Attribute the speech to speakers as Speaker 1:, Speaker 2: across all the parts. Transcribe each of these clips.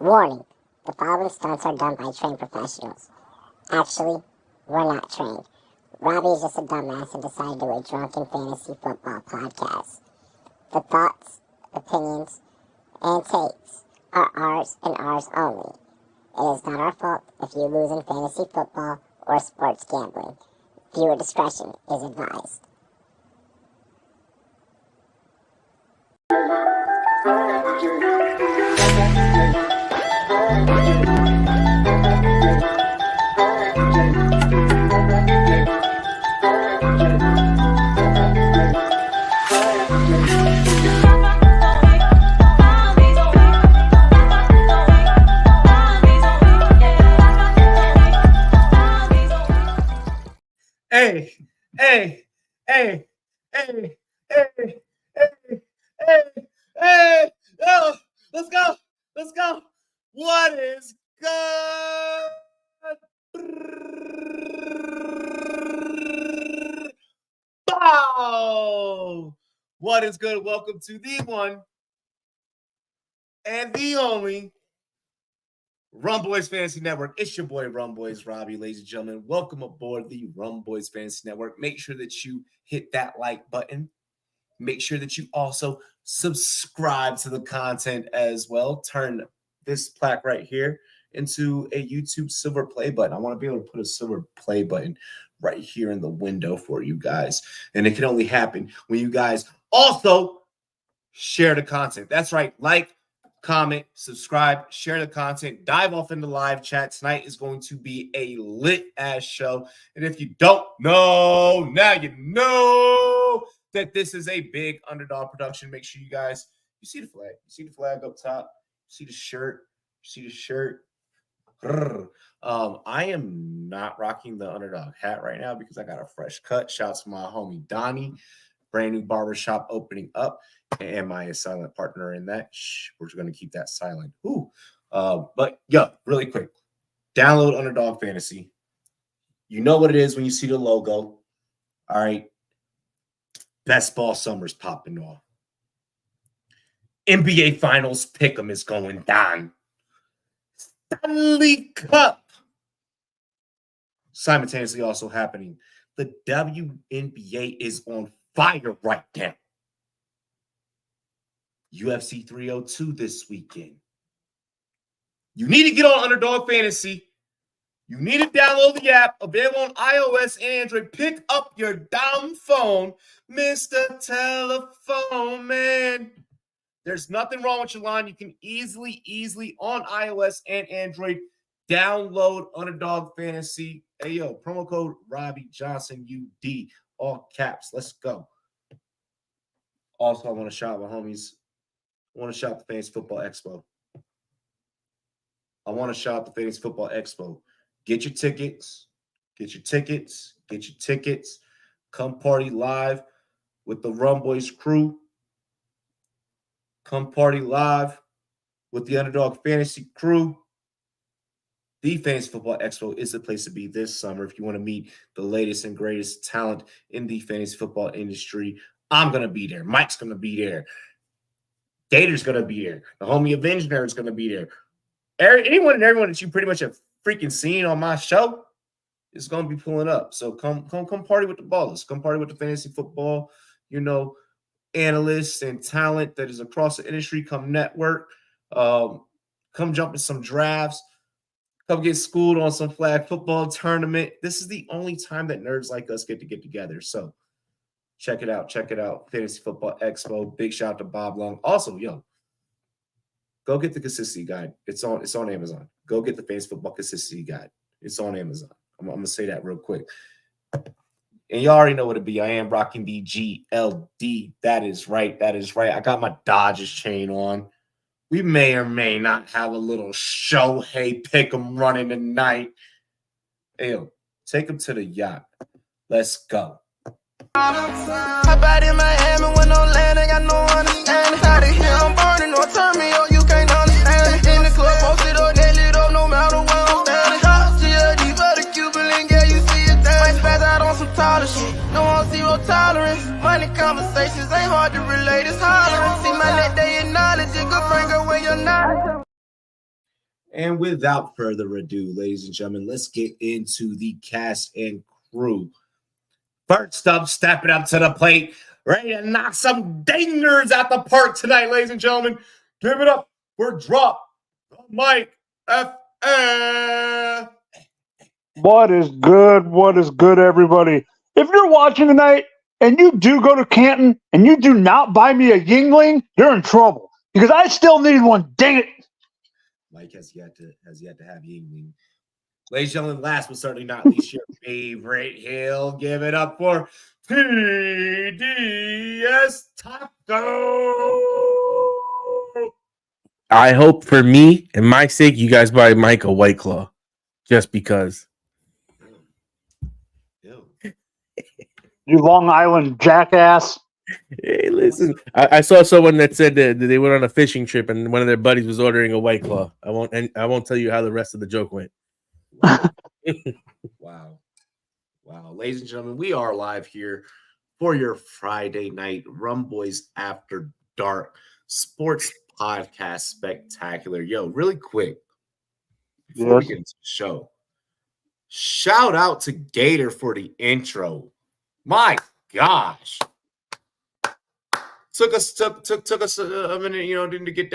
Speaker 1: Warning, the following stunts are done by trained professionals. Actually, we're not trained. Robbie is just a dumbass and decided to do a drunken fantasy football podcast. The thoughts, opinions, and takes are ours and ours only. It is not our fault if you lose in fantasy football or sports gambling. Viewer discretion is advised.
Speaker 2: Hey, yo, let's go. What is good? Bow! What is good? Welcome to the one and the only Rumboyz Fantasy Network. It's your boy Rumboyz, Robbie, ladies and gentlemen. Welcome aboard the Rumboyz Fantasy Network. Make sure that you hit that like button. Make sure that you also subscribe to the content as well. Turn this plaque right here into a YouTube silver play button. I want to be able to put a silver play button right here in the window for you guys. And it can only happen when you guys also share the content. That's right. Like, comment, subscribe, share the content, dive off into live chat. Tonight is going to be a lit-ass show. And if you don't know, now you know that this is a big underdog production. Make sure you guys, you see the flag. You see the flag up top. You see the shirt. You see the shirt. I am not rocking the underdog hat right now because I got a fresh cut. Shouts to my homie Donnie. Brand new barbershop opening up. Am I a silent partner in that? Shh, we're going to keep that silent. But yeah, really quick. Download Underdog Fantasy. You know what it is when you see the logo. All right. Best ball summer's popping off. NBA Finals pick'em is going down. Stanley Cup simultaneously also happening. The WNBA is on fire right now. UFC 302 this weekend. You need to get on Underdog Fantasy. You need to download the app, available on iOS and Android. Pick up your dumb phone, Mr. Telephone Man. There's nothing wrong with your line. You can easily on iOS and Android download Underdog Fantasy. Hey, yo, promo code Robbie Johnson, UD, all caps. Let's go. Also, I want to shout out my homies. I want to shout out the Fantasy Football Expo. Get your tickets. Come party live with the Rumboyz crew. Come party live with the Underdog Fantasy crew. The Fantasy Football Expo is the place to be this summer if you want to meet the latest and greatest talent in the fantasy football industry. I'm going to be there. Mike's going to be there. Gator's going to be there. The homie Avenged Nerd is going to be there. Anyone and everyone that you pretty much have freaking seen on my show is going to be pulling up. So come party with the ballers. Come party with the fantasy football, analysts and talent that is across the industry. Come network. Come jump in some drafts. Come get schooled on some flag football tournament. This is the only time that nerds like us get together. So check it out. Fantasy Football Expo. Big shout out to Bob Long. Also, go get the consistency guide. It's on Amazon. Go get the Fantasy Football Consistency Guide. It's on Amazon. I'm going to say that real quick. And you already know what it be. I am rocking the GLD. That is right. I got my Dodgers chain on. We may or may not have a little Shohei pick'em running tonight. Hey, take him to the yacht. Let's go.
Speaker 3: Hop out in Miami with no land, ain't got no understanding. Out of here, I'm burning, no turn me on, you can't understand it. In the club, posted up, nail it up, no matter where I'm standing. Drop GLD for the Cuban link, yeah, you see it there. Might spaz out on some taller shit, no on zero tolerance. Money conversations ain't hard to relate, it's hollering. See my neck, they acknowledge it, good friend, girl, where you're not.
Speaker 2: And without further ado, ladies and gentlemen, let's get into the cast and crew. First up, stepping up to the plate, ready to knock some dingers at the park tonight, ladies and gentlemen. Give it up for Drop the Mic FF.
Speaker 4: What is good? What is good, everybody? If you're watching tonight and you do go to Canton and you do not buy me a Yingling, you're in trouble because I still need one. Dang it!
Speaker 2: Mike has yet to have Yingling. Ladies and gentlemen, last but certainly not least, your favorite heel. Give it up for TDS Taco.
Speaker 5: I hope for me and my sake, you guys buy Mike a White Claw, just because.
Speaker 2: Ew.
Speaker 4: You Long Island jackass.
Speaker 5: Hey, listen, I saw someone that said that they went on a fishing trip and one of their buddies was ordering a White Claw. I won't tell you how the rest of the joke went.
Speaker 2: Wow. Ladies and gentlemen, we are live here for your Friday night Rumboyz After Dark sports podcast spectacular. Yo, really quick, before we get into the show, shout out to Gator for the intro. My gosh. Took us a minute, to get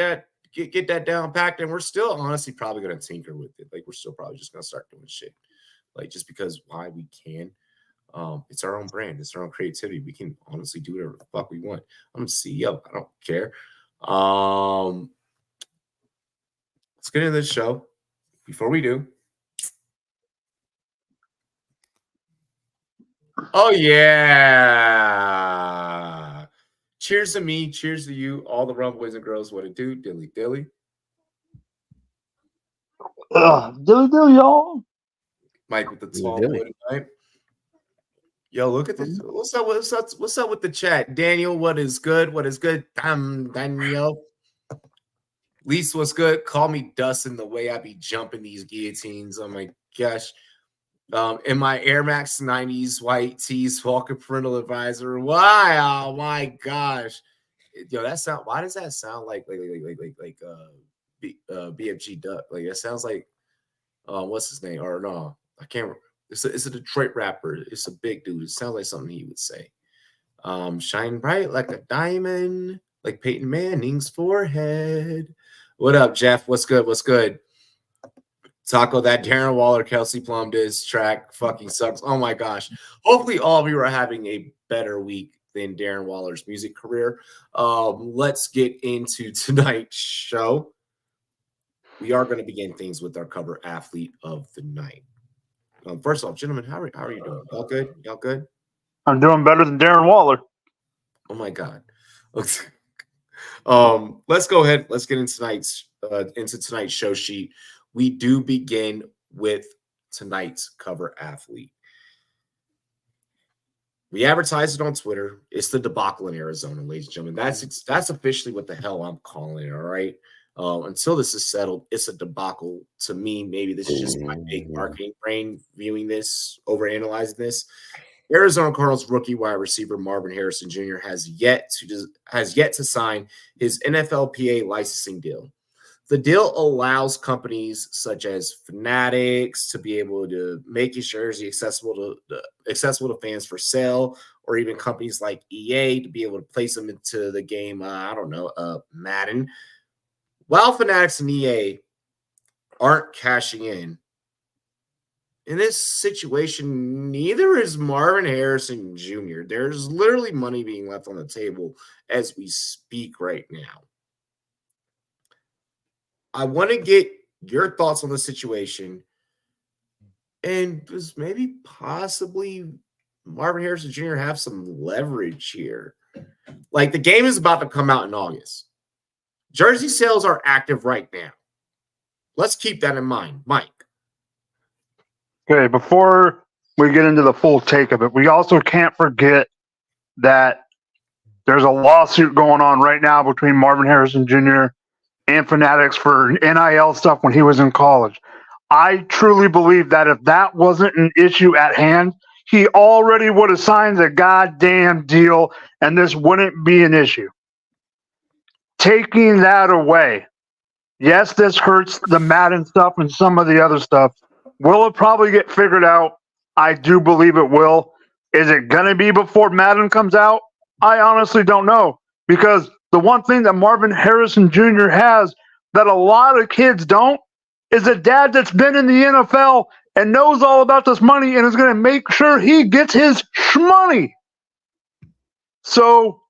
Speaker 2: that down packed, and we're still honestly probably gonna tinker with it. Like, we're still probably just gonna start doing shit, like, just because why we can. It's our own brand, it's our own creativity. We can honestly do whatever the fuck we want. I'm CEO, I don't care. Let's get into this show. Before we do, oh yeah. Cheers to me, cheers to you, all the Rumboyz and girls. What it do, dilly dilly.
Speaker 4: Dilly, y'all.
Speaker 2: Mike with the small boy tonight. Yo, look at this. What's up with the chat? Daniel, what is good? What is good? Daniel. Lise, what's good? Call me Dustin, the way I be jumping these guillotines. Oh my gosh. In my Air Max 90s white tees, Walker parental advisor. Wow, oh my gosh. Yo, why does that sound like BFG Duck? Like, that sounds like what's his name? Or no, I can't remember. It's a Detroit rapper. It's a big dude. It sounds like something he would say. Shine bright like a diamond, like Peyton Manning's forehead. What up, Jeff? What's good? What's good? Taco, that Darren Waller, Kelsey Plum diss track fucking sucks. Oh my gosh. Hopefully all of you are having a better week than Darren Waller's music career. Let's get into tonight's show. We are going to begin things with our cover athlete of the night. First off, gentlemen, how are you doing? Y'all good? Y'all good?
Speaker 4: I'm doing better than Darren Waller.
Speaker 2: Oh my God. Let's go ahead. Let's get into tonight's show sheet. We do begin with tonight's cover athlete. We advertised it on Twitter. It's the debacle in Arizona, ladies and gentlemen. That's officially what the hell I'm calling it, all right? Until this is settled, it's a debacle. To me, maybe this is just my big marketing brain viewing this, overanalyzing this. Arizona Cardinals rookie wide receiver Marvin Harrison Jr. has yet to sign his NFLPA licensing deal. The deal allows companies such as Fanatics to be able to make his jersey accessible to fans for sale, or even companies like EA to be able to place them into the game. Madden. While Fanatics and EA aren't cashing in this situation, neither is Marvin Harrison Jr. There's literally money being left on the table as we speak right now. I want to get your thoughts on the situation, and does maybe possibly Marvin Harrison Jr. have some leverage here? Like, the game is about to come out in August. Jersey sales are active right now. Let's keep that in mind. Mike.
Speaker 4: Okay, before we get into the full take of it, we also can't forget that there's a lawsuit going on right now between Marvin Harrison Jr. and Fanatics for NIL stuff when he was in college. I truly believe that if that wasn't an issue at hand, he already would have signed the goddamn deal and this wouldn't be an issue. Taking that away, Yes, this hurts the Madden stuff and some of the other stuff. Will it probably get figured out? I do believe it will. Is it going to be before Madden comes out? I honestly don't know. Because the one thing that Marvin Harrison Jr. has that a lot of kids don't is a dad that's been in the NFL and knows all about this money and is going to make sure he gets his money. So,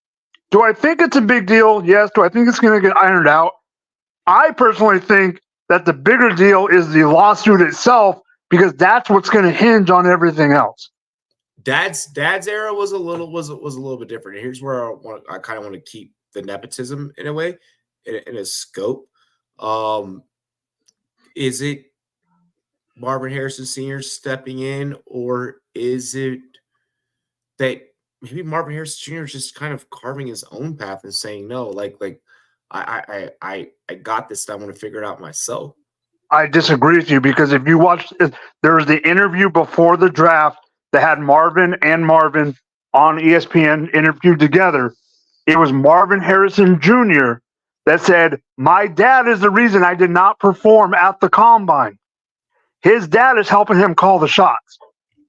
Speaker 4: do I think it's a big deal? Yes. Do I think it's going to get ironed out? I personally think that the bigger deal is the lawsuit itself because that's what's going to hinge on everything else.
Speaker 2: Dad's era was a little bit different. And here's where I kind of want to keep the nepotism in a way, in a scope. Is it Marvin Harrison Sr. stepping in, or is it that maybe Marvin Harrison Jr. is just kind of carving his own path and saying no, like I got this. I want to figure it out myself.
Speaker 4: I disagree with you because if you watch, there was the interview before the draft that had Marvin and Marvin on ESPN interviewed together. It was Marvin Harrison Jr. that said, "My dad is the reason I did not perform at the combine. His dad is helping him call the shots."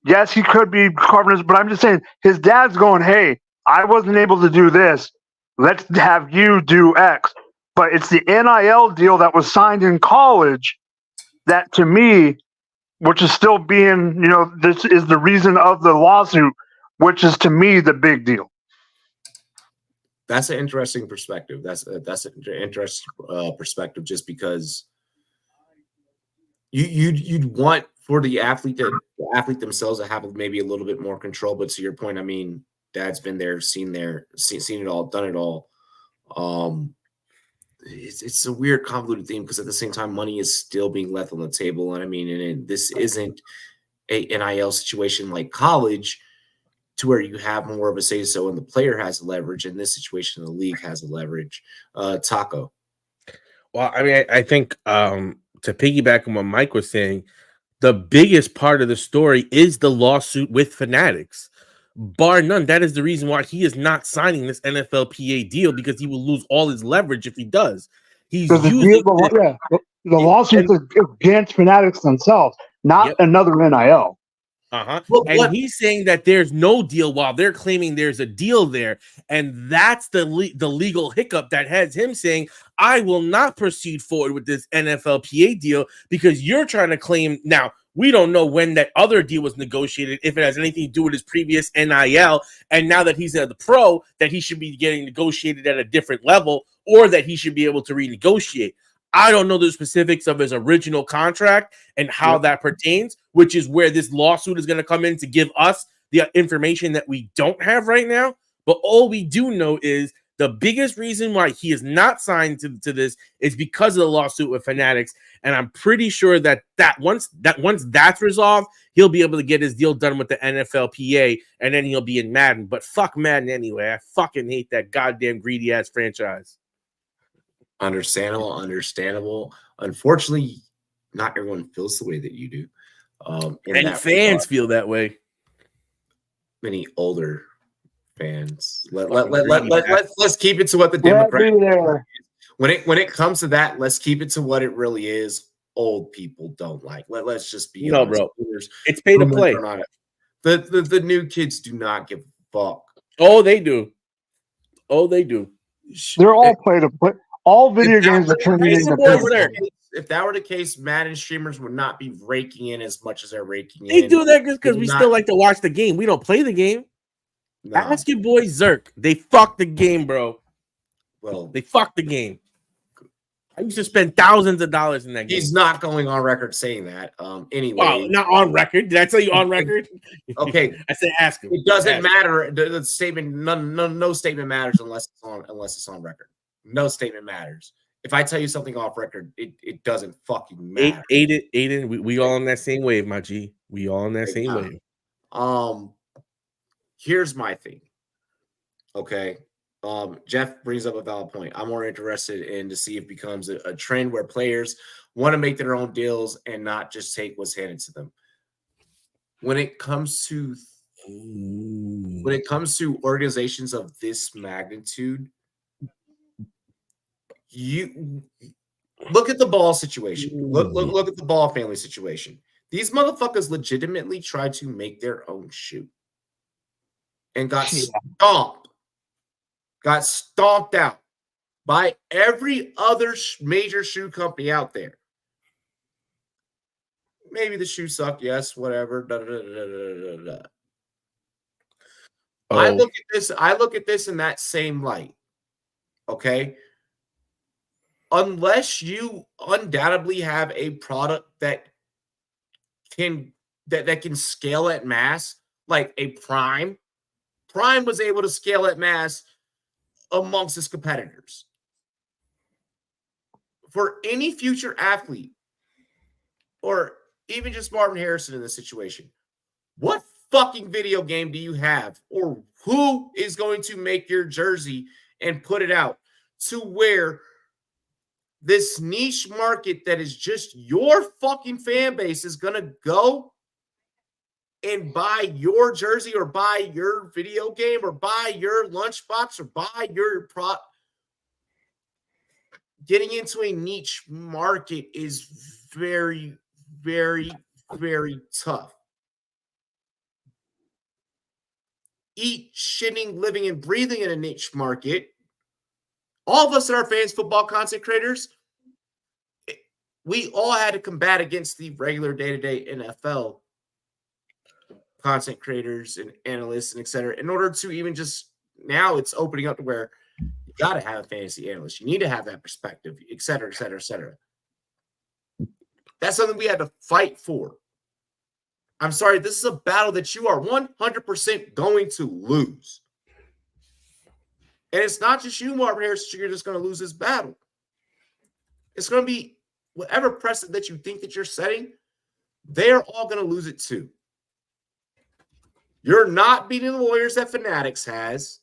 Speaker 4: Yes, he could be carving his, but I'm just saying his dad's going, "Hey, I wasn't able to do this. Let's have you do X." But it's the NIL deal that was signed in college that, to me, which is still being, this is the reason of the lawsuit, which is, to me, the big deal.
Speaker 2: That's an interesting perspective. That's an interesting perspective, just because you'd want for the athlete themselves to have maybe a little bit more control. But to your point, I mean, Dad's been there, seen it all, done it all. It's a weird, convoluted theme because at the same time, money is still being left on the table. And I mean, and this isn't a NIL situation like college, to where you have more of a say so and the player has leverage. In this situation, the league has a leverage. Taco.
Speaker 5: Well, I mean, I think to piggyback on what Mike was saying, the biggest part of the story is the lawsuit with Fanatics. Bar none, that is the reason why he is not signing this NFLPA deal, because he will lose all his leverage if he does. He's using
Speaker 4: the lawsuit against Fanatics themselves, not another NIL.
Speaker 5: And he's saying that there's no deal while they're claiming there's a deal there. And that's the legal hiccup that has him saying, I will not proceed forward with this NFLPA deal because you're trying to claim. Now, we don't know when that other deal was negotiated, if it has anything to do with his previous NIL. And now that he's the pro, that he should be getting negotiated at a different level, or that he should be able to renegotiate. I don't know the specifics of his original contract and how that pertains, which is where this lawsuit is going to come in to give us the information that we don't have right now. But all we do know is the biggest reason why he is not signed to this is because of the lawsuit with Fanatics. And I'm pretty sure that once that's resolved, he'll be able to get his deal done with the NFLPA, and then he'll be in Madden. But fuck Madden anyway. I fucking hate that goddamn greedy ass franchise.
Speaker 2: Understandable. Unfortunately, not everyone feels the way that you do.
Speaker 5: And fans feel that way.
Speaker 2: Many older fans. Let's keep it to what the Democrat. When it comes to that, let's keep it to what it really is. Old people don't like. Let's just be honest.
Speaker 5: Bro. It's pay to play.
Speaker 2: The new kids do not give a fuck.
Speaker 5: Oh, they do.
Speaker 4: They're all play to play. All video games are turning into pay.
Speaker 2: If that were the case, Madden streamers would not be raking in as much as they're raking in.
Speaker 5: They do that because we still like to watch the game. We don't play the game. No. Ask your boy Zerk. They fucked the game, bro.
Speaker 2: Well,
Speaker 5: they fucked the game. I used to spend thousands of dollars in that game.
Speaker 2: He's not going on record saying that. Anyway.
Speaker 5: Well, not on record. Did I tell you on record?
Speaker 2: Okay.
Speaker 5: I said ask him.
Speaker 2: It doesn't matter. The statement, no statement matters unless it's on record. No statement matters. If I tell you something off record, it doesn't fucking matter.
Speaker 5: Aiden, we all on that same wave, my G. We all on that same wave.
Speaker 2: Here's my thing. Okay. Jeff brings up a valid point. I'm more interested in to see if it becomes a trend where players want to make their own deals and not just take what's handed to them. When it comes to organizations of this magnitude, Look at the Ball situation. Look at the Ball family situation. These motherfuckers legitimately tried to make their own shoe and got stomped out by every other major shoe company out there. Maybe the shoe sucked, yes, whatever. Oh. I look at this in that same light. Okay. Unless you undoubtedly have a product that can scale at mass, like a Prime. Prime was able to scale at mass amongst its competitors. For any future athlete, or even just Marvin Harrison in this situation, what fucking video game do you have, or who is going to make your jersey and put it out to where this niche market that is just your fucking fan base is going to go and buy your jersey or buy your video game or buy your lunchbox or buy your product? Getting into a niche market is very, very, very tough. Eat, shitting, living, and breathing in a niche market. All of us that are fans, football content creators, we all had to combat against the regular day-to-day NFL content creators and analysts and et cetera, in order to even just, now it's opening up to where you got to have a fantasy analyst. You need to have that perspective, et cetera, et cetera, et cetera. That's something we had to fight for. I'm sorry, this is a battle that you are 100% going to lose. And it's not just you, Marvin Harris, you're just going to lose this battle. It's going to be whatever precedent that you think that you're setting, they're all going to lose it too. You're not beating the lawyers that Fanatics has.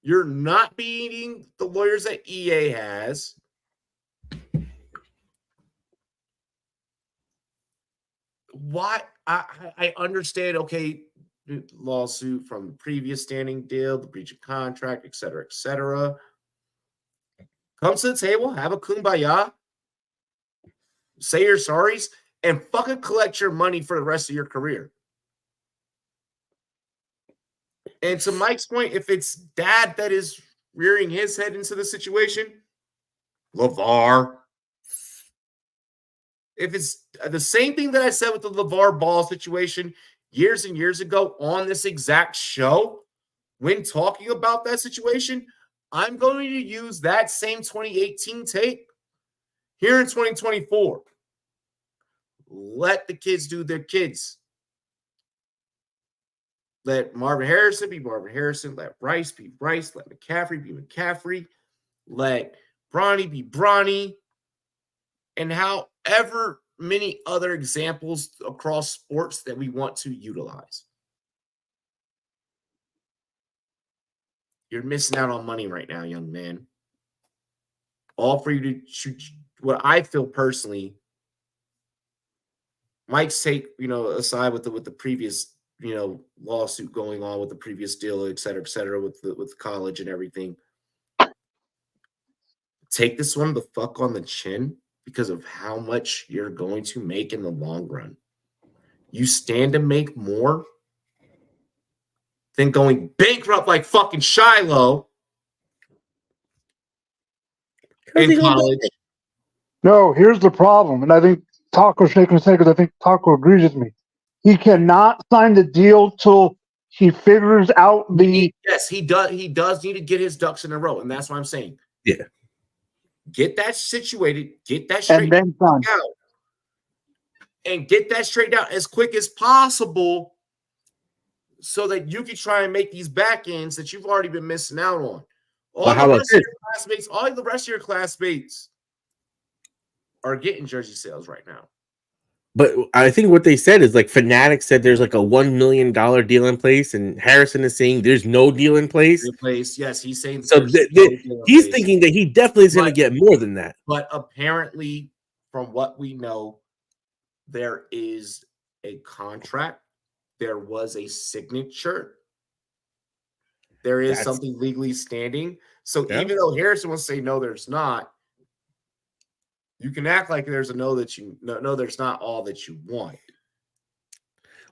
Speaker 2: You're not beating the lawyers that EA has. Why? I understand, okay, lawsuit from the previous standing deal, the breach of contract, et cetera, et cetera. Come to the table, have a kumbaya, say your sorries, and fucking collect your money for the rest of your career. And to Mike's point, if it's dad that is rearing his head into the situation, LeVar. If it's the same thing that I said with the LeVar Ball situation years and years ago on this exact show, when talking about that situation, I'm going to use that same 2018 tape here in 2024. Let the kids do their kids. Let Marvin Harrison be Marvin Harrison. Let Rice be Rice. Let McCaffrey be McCaffrey. Let Bronny be Bronny. And however many other examples across sports that we want to utilize. You're missing out on money right now, young man. All for you to shoot. What I feel personally, Mike's take, aside with the previous, lawsuit going on with the previous deal, et cetera, with college and everything. Take this one the fuck on the chin because of how much you're going to make in the long run. You stand to make more than going bankrupt like fucking Shiloh in college.
Speaker 4: No, here's the problem. And I think Taco's shaking his head because I think Taco agrees with me. He cannot sign the deal till he figures out the...
Speaker 2: Yes, he does. He does need to get his ducks in a row. And that's what I'm saying.
Speaker 5: Yeah.
Speaker 2: Get that situated. Get that straightened out. And get that straightened out as quick as possible so that you can try and make these back ends that you've already been missing out on. All the rest of your classmates are getting jersey sales right now.
Speaker 5: But I think what they said is like Fanatics said there's like a $1 million deal in place, and Harrison is saying there's no deal in place.
Speaker 2: Yes, he's saying
Speaker 5: so. He's thinking that he definitely is going to get more than that.
Speaker 2: But apparently, from what we know, there is a contract. There was a signature. There is something legally standing. So even though Harrison will say no, there's not. You can act like there's a no that you no, there's not all that you want.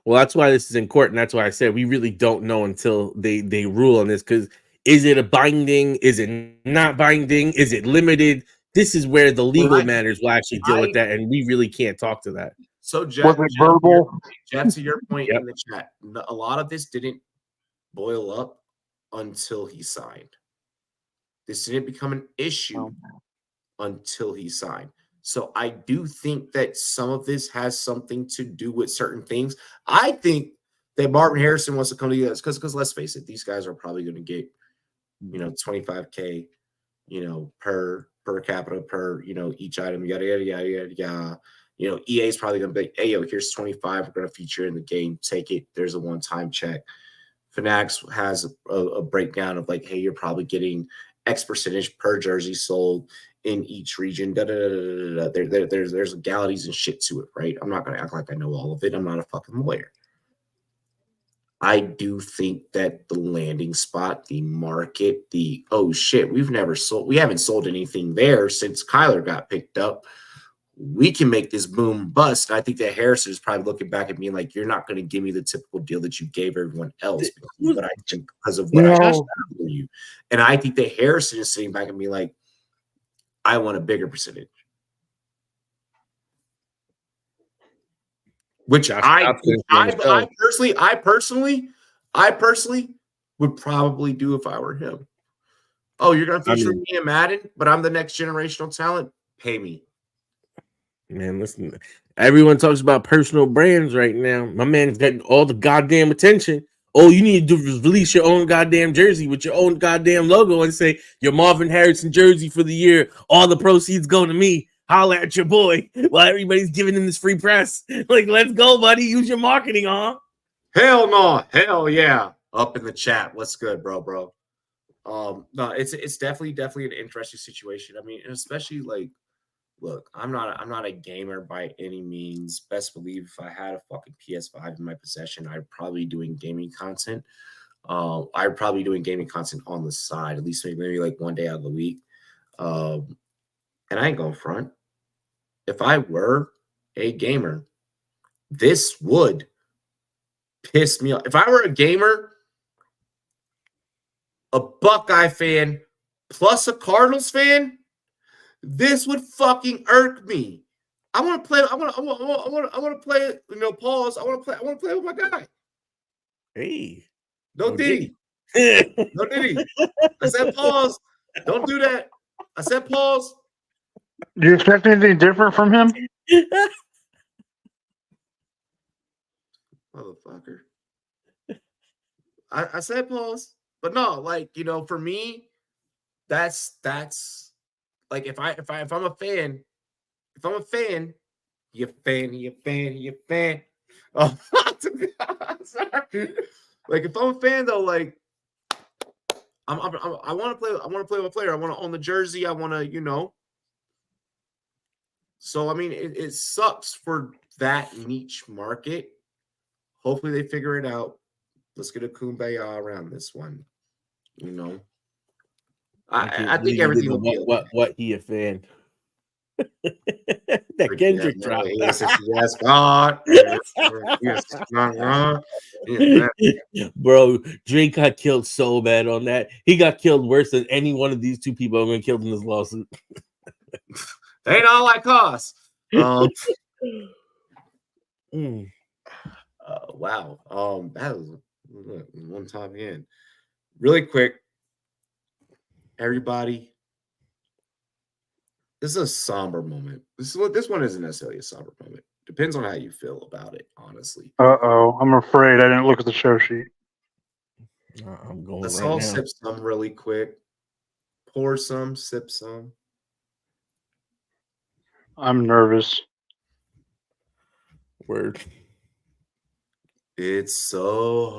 Speaker 5: Well, that's why this is in court, and that's why I said we really don't know until they rule on this. Because is it a binding? Is it not binding? Is it limited? This is where the legal matters will actually deal with that, and we really can't talk to that.
Speaker 2: So, Jeff,
Speaker 4: was it verbal?
Speaker 2: Jeff, to your point in the chat, a lot of this didn't boil up until he signed. This didn't become an issue until he signed. So I do think that some of this has something to do with certain things. I think that Marvin Harrison wants to come to the US because let's face it, these guys are probably going to get, 25K, per capita, per, each item, yada, yada, yada, yada, yada. EA is probably going to be, hey, yo, here's 25. We're going to feature in the game. Take it. There's a one-time check. Fanatics has a breakdown of like, hey, you're probably getting X percentage per jersey sold in each region. There's legalities and shit to it, right? I'm not going to act like I know all of it. I'm not a fucking lawyer. I do think that the landing spot, the market, oh shit, we haven't sold anything there since Kyler got picked up. We can make this boom bust. And I think that Harrison is probably looking back at me like, you're not going to give me the typical deal that you gave everyone else because of what I got for you. And I think that Harrison is sitting back at me like, I want a bigger percentage. Which I personally would probably do if I were him. Oh, you're going to feature me in Madden, but I'm the next generational talent? Pay me.
Speaker 5: Man, listen, everyone talks about personal brands right now. My man's getting all the goddamn attention. Oh, you need to release your own goddamn jersey with your own goddamn logo and say your Marvin Harrison jersey for the year. All the proceeds go to me. Holla at your boy while everybody's giving him this free press. Like, let's go, buddy. Use your marketing, huh?
Speaker 2: Hell no. Hell yeah. Up in the chat. What's good, bro? No, it's definitely an interesting situation. I mean, and especially like, look, I'm not a gamer by any means. Best believe if I had a fucking PS5 in my possession, I'd probably be doing gaming content. I'd probably be doing gaming content on the side, at least maybe like one day out of the week. And I ain't going front. If I were a gamer, this would piss me off. If I were a gamer, a Buckeye fan, plus a Cardinals fan, this would fucking irk me. I want to play. I want to play. Pause. I want to play with my guy.
Speaker 5: Hey,
Speaker 2: no Diddy. No Diddy. I said pause. Don't do that. I said pause.
Speaker 4: Do you expect anything different from him?
Speaker 2: Motherfucker. I said pause, but no, like for me, that's. Like if I'm a fan, you fan. Oh, sorry. Like if I'm a fan though, like I want to play. I want to play with a player. I want to own the jersey. I want to, So I mean, it sucks for that niche market. Hopefully they figure it out. Let's get a kumbaya around this one. I think everything will be
Speaker 5: what he a fan. That Kendrick drop.
Speaker 2: Yes, God.
Speaker 5: Bro, Drake got killed so bad on that. He got killed worse than any one of these two people have been killed in this lawsuit.
Speaker 2: They ain't all like us. Wow. That was one time again. Really quick. Everybody, this is a somber moment. This one isn't necessarily a somber moment. Depends on how you feel about it, honestly.
Speaker 4: I'm afraid I didn't look at the show sheet.
Speaker 5: I'm going.
Speaker 2: Let's all sip some really quick. Pour some, sip some.
Speaker 4: I'm nervous.
Speaker 5: Word.
Speaker 2: It's so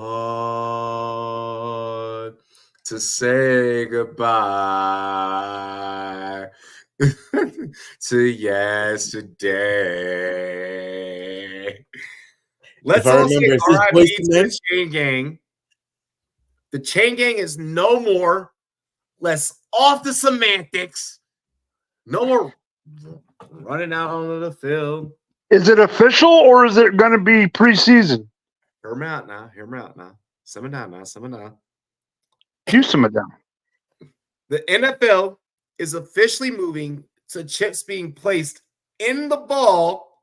Speaker 2: hard to say goodbye to yesterday. Let's all say RIP to the Chain Gang. The Chain Gang is no more. Less off the semantics. No more running out onto the field.
Speaker 4: Is it official or is it going to be preseason?
Speaker 2: Hear me out now. Simmer down now.
Speaker 4: You simmer down.
Speaker 2: The NFL is officially moving to chips being placed in the ball.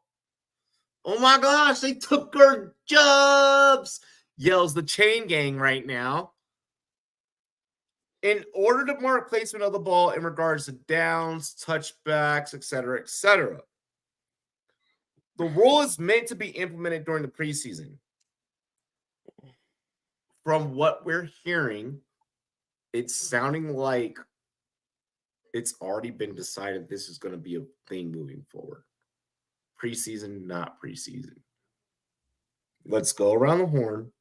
Speaker 2: Oh my gosh, they took our jobs, yells the chain gang right now. In order to mark placement of the ball in regards to downs, touchbacks, etc., etc. The rule is meant to be implemented during the preseason. From what we're hearing, it's sounding like it's already been decided this is going to be a thing moving forward. Preseason, not preseason. Let's go around the horn.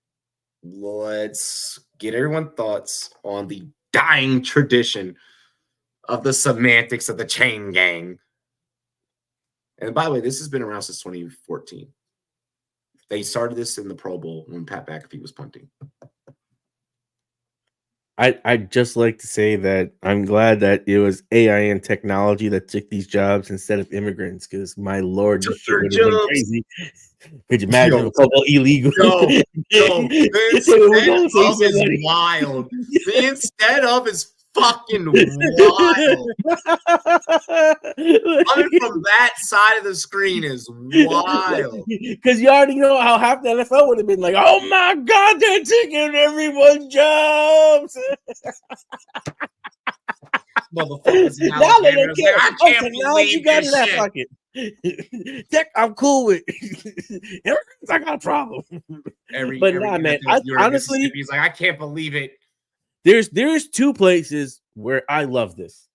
Speaker 2: Let's get everyone's thoughts on the dying tradition of the semantics of the chain gang. And by the way, this has been around since 2014. They started this in the Pro Bowl when Pat McAfee was punting.
Speaker 5: I'd just like to say that I'm glad that it was AI and technology that took these jobs instead of immigrants, because my lord, this shit would have been crazy. Could you imagine a couple illegal?
Speaker 2: No, the instead of is wild. The instead of is fucking wild. Coming from that side of the screen is wild.
Speaker 5: Because you already know how half the NFL would have been like, oh my God, they're taking everyone's jobs.
Speaker 2: Motherfuckers
Speaker 5: now they don't care.
Speaker 2: I can't believe this
Speaker 5: that
Speaker 2: shit.
Speaker 5: Fucking. Tech, I'm cool with. Immigrants, I got a problem. Man, honestly,
Speaker 2: he's like, I can't believe it.
Speaker 5: There's two places where I love this.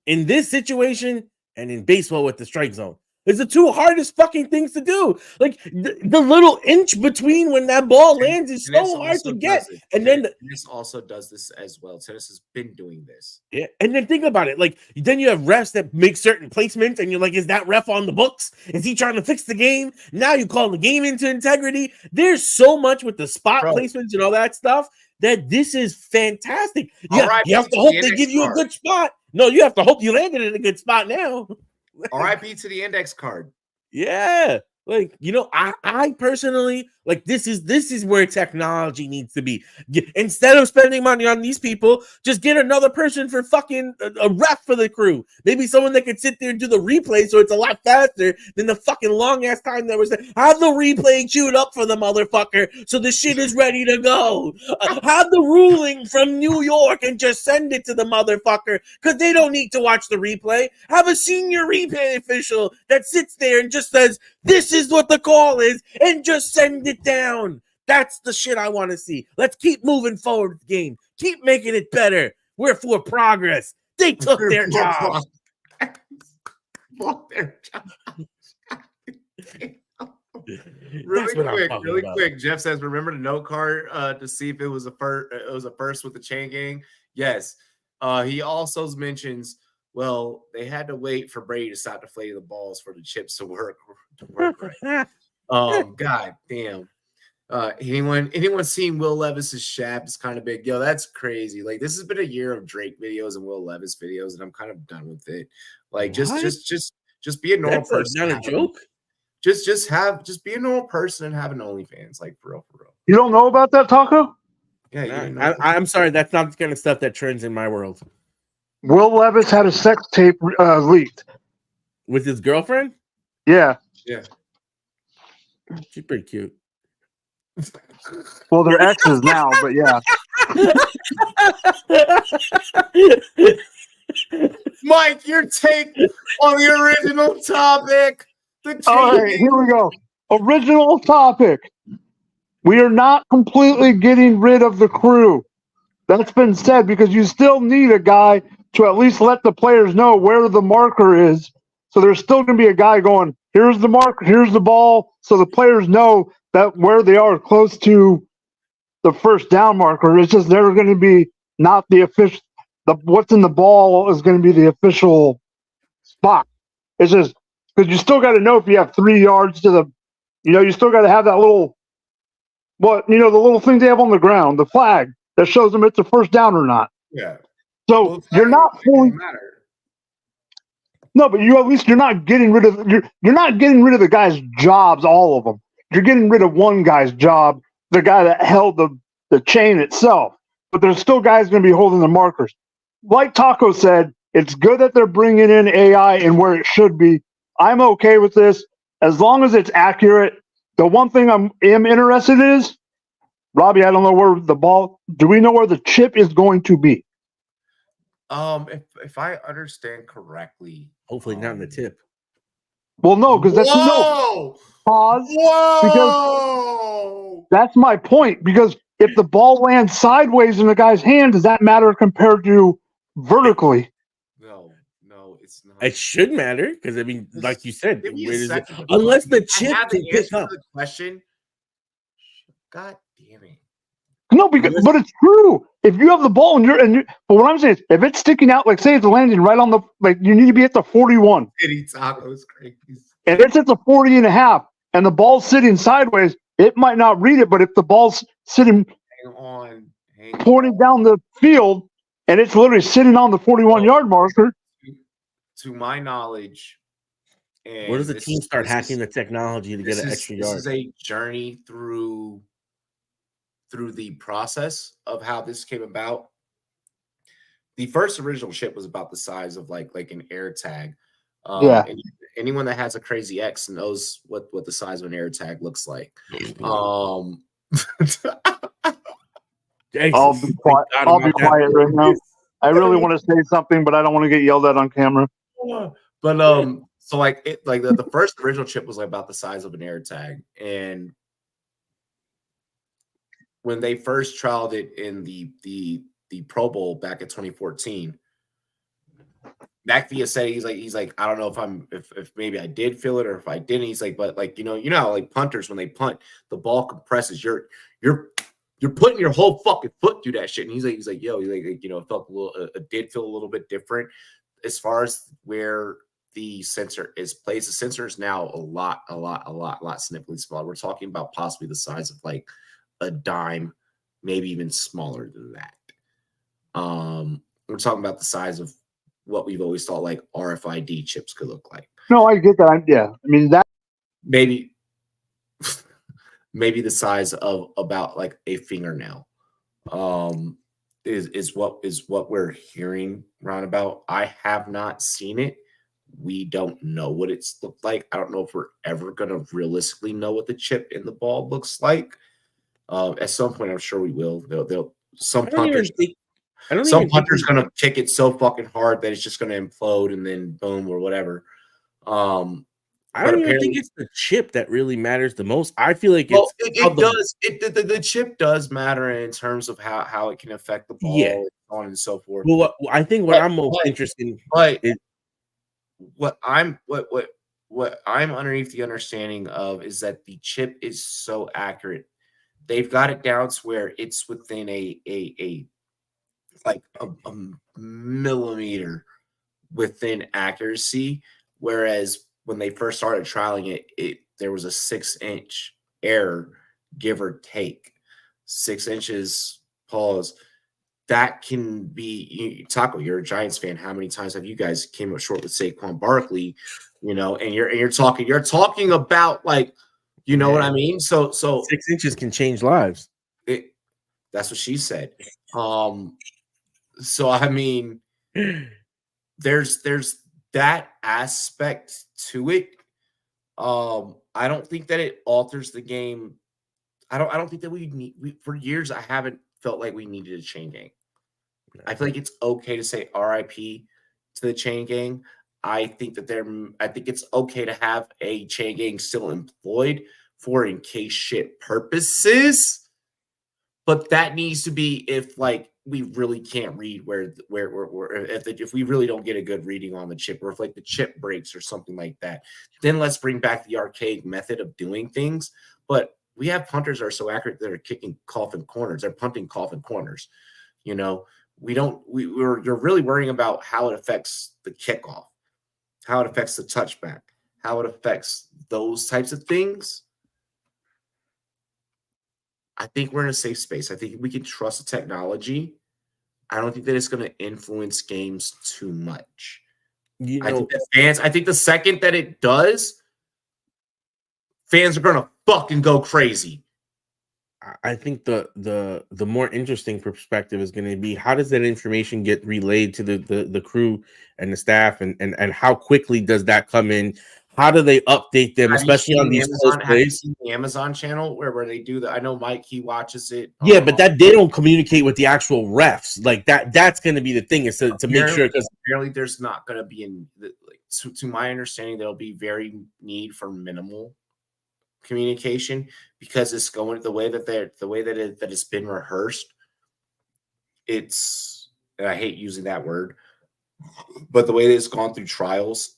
Speaker 5: In this situation and in baseball with the strike zone. It's the two hardest fucking things to do. Like the little inch between when that ball lands is so hard to get. And then
Speaker 2: tennis also does this as well. Tennis has been doing this.
Speaker 5: Yeah, and then think about it. Like then you have refs that make certain placements, and you're like, is that ref on the books? Is he trying to fix the game? Now you call the game into integrity. There's so much with the spot placements and all that stuff that this is fantastic. You have to hope they give you a good spot. No, you have to hope you landed in a good spot now.
Speaker 2: RIP to the index card.
Speaker 5: Yeah. Like, you know, I personally like this is where technology needs to be. Instead of spending money on these people, just get another person for fucking a ref for the crew. Maybe someone that could sit there and do the replay so it's a lot faster than the fucking long ass time that was there. Have the replay queued up for the motherfucker so the shit is ready to go. Have the ruling from New York and just send it to the motherfucker because they don't need to watch the replay. Have a senior replay official that sits there and just says, this is what the call is, and just send it down. That's the shit I want to see. Let's keep moving forward with the game. Keep making it better. We're for progress. They took their job.
Speaker 2: Really quick. Jeff says, remember the note card to see if it was a first. It was a first with the chain gang. Yes. He also mentions, well, they had to wait for Brady to stop deflating the balls for the chips to work right. God damn. Anyone seen Will Levis's Shap? It's kind of big. Yo, that's crazy. Like, this has been a year of Drake videos and Will Levis videos, and I'm kind of done with it. Like, just be a normal person.
Speaker 5: Not a joke.
Speaker 2: Just be a normal person and have an OnlyFans. Like, for real.
Speaker 4: You don't know about that, Taco?
Speaker 2: Yeah,
Speaker 5: I'm sorry. That's not the kind of stuff that trends in my world.
Speaker 4: Will Levis had a sex tape leaked.
Speaker 5: With his girlfriend?
Speaker 4: Yeah.
Speaker 5: She's pretty cute.
Speaker 4: Well, they're exes now, but yeah.
Speaker 2: Mike, your take on the original topic.
Speaker 4: All right, here we go. Original topic. We are not completely getting rid of the crew. That's been said because you still need a guy to at least let the players know where the marker is. So there's still going to be a guy going, here's the marker, here's the ball. So the players know that where they are close to the first down marker. It's just never going to be not the official. What's in the ball is going to be the official spot. It's just because you still got to know if you have 3 yards to the, you still got to have that little, the little thing they have on the ground, the flag that shows them it's a first down or not.
Speaker 2: Yeah.
Speaker 4: So you're not fully. No, but you're not getting rid of you're not getting rid of the guys' jobs, all of them. You're getting rid of one guy's job, the guy that held the chain itself. But there's still guys going to be holding the markers. Like Taco said, it's good that they're bringing in AI and where it should be. I'm okay with this as long as it's accurate. The one thing am interested in is, Robbie, I don't know where the ball. Do we know where the chip is going to be?
Speaker 2: If I understand correctly,
Speaker 5: Hopefully not in the tip.
Speaker 4: Well, no, because that's pause.
Speaker 2: Whoa!
Speaker 4: That's my point. Because if the ball lands sideways in the guy's hand, does that matter compared to vertically?
Speaker 2: No, it's not.
Speaker 5: It should matter because I mean, like you said,
Speaker 2: Give me
Speaker 5: where
Speaker 2: a
Speaker 5: does it,
Speaker 2: second.
Speaker 5: unless the
Speaker 2: I
Speaker 5: chip
Speaker 2: have
Speaker 5: can
Speaker 2: the
Speaker 5: pick
Speaker 2: answer
Speaker 5: up.
Speaker 2: to the question. God damn it!
Speaker 4: No, but it's true. If you have the ball but what I'm saying is, if it's sticking out, like say it's landing right on you need to be at the 41.
Speaker 2: Kitty tacos, crazy.
Speaker 4: And it's at the 40 and a half, and the ball's sitting sideways, it might not read it. But if the ball's sitting pointing down the field, and it's literally sitting on the 41-yard marker.
Speaker 2: To my knowledge,
Speaker 5: where does the team start hacking the technology to get an extra yard?
Speaker 2: This is a journey through the process of how this came about. The first original chip was about the size of like an air tag. And anyone that has a Crazy X knows what the size of an air tag looks like.
Speaker 4: I'll be quiet right now. I really want to say something, but I don't want to get yelled at on camera.
Speaker 2: But so the first original chip was like about the size of an air tag, and when they first trialed it in the Pro Bowl back in 2014, McVia said he's like I don't know if maybe I did feel it or if I didn't. He's like, but like you know how like punters when they punt, the ball compresses. You're putting your whole fucking foot through that shit. And he's like yo, it felt it did feel a little bit different as far as where the sensor is placed. The sensor is now a lot significantly smaller. We're talking about possibly the size of like a dime, maybe even smaller than that. We're talking about the size of what we've always thought like RFID chips could look like.
Speaker 4: No, I get that. I mean that
Speaker 2: maybe the size of about like a fingernail. Is what we're hearing roundabout. I have not seen it. We don't know what it's looked like. I don't know if we're ever gonna realistically know what the chip in the ball looks like. At some point, I'm sure we will. Some punters gonna kick it so fucking hard that it's just gonna implode and then boom or whatever.
Speaker 5: I don't even think it's the chip that really matters the most. I feel like
Speaker 2: the chip does matter in terms of how it can affect the ball, on and so forth.
Speaker 5: Well, I think what I'm most interested in is
Speaker 2: what I'm underneath the understanding of is that the chip is so accurate. They've got it down to where it's within a millimeter within accuracy, whereas when they first started trialing it, there was a 6-inch error, give or take. 6 inches, pause. That can be Taco. You're a Giants fan. How many times have you guys came up short with Saquon Barkley? And you're talking about like, you know what I mean? So
Speaker 5: 6 inches can change lives.
Speaker 2: That's what she said. So I mean, there's that aspect to it. I don't think that it alters the game. I don't think that for years I haven't felt like we needed a chain gang. I feel like it's okay to say RIP to the chain gang. I think it's okay to have a chain gang still employed for in case shit purposes. But that needs to be if like we really can't read if we really don't get a good reading on the chip, or if like the chip breaks or something like that, then let's bring back the archaic method of doing things. But we have punters that are so accurate that are kicking coffin corners. They're punting coffin corners. You're really worrying about how it affects the kickoff, how it affects the touchback, how it affects those types of things. I think we're in a safe space. I think we can trust the technology. I don't think that it's going to influence games too much. I think that fans. I think the second that it does, fans are gonna fucking go crazy.
Speaker 5: I think the more interesting perspective is going to be how does that information get relayed to the crew and the staff, and how quickly does that come in? How do they update them, especially on these close plays?
Speaker 2: Have you seen the Amazon channel where they do that? I know Mike, he watches it.
Speaker 5: Yeah, but that they don't communicate with the actual refs like that. That's going to be the thing, is to make sure, because
Speaker 2: apparently there's not going to be to my understanding, there'll be very need for minimal communication, because it's going the way that it's been rehearsed. It's, and I hate using that word, but the way that it's gone through trials,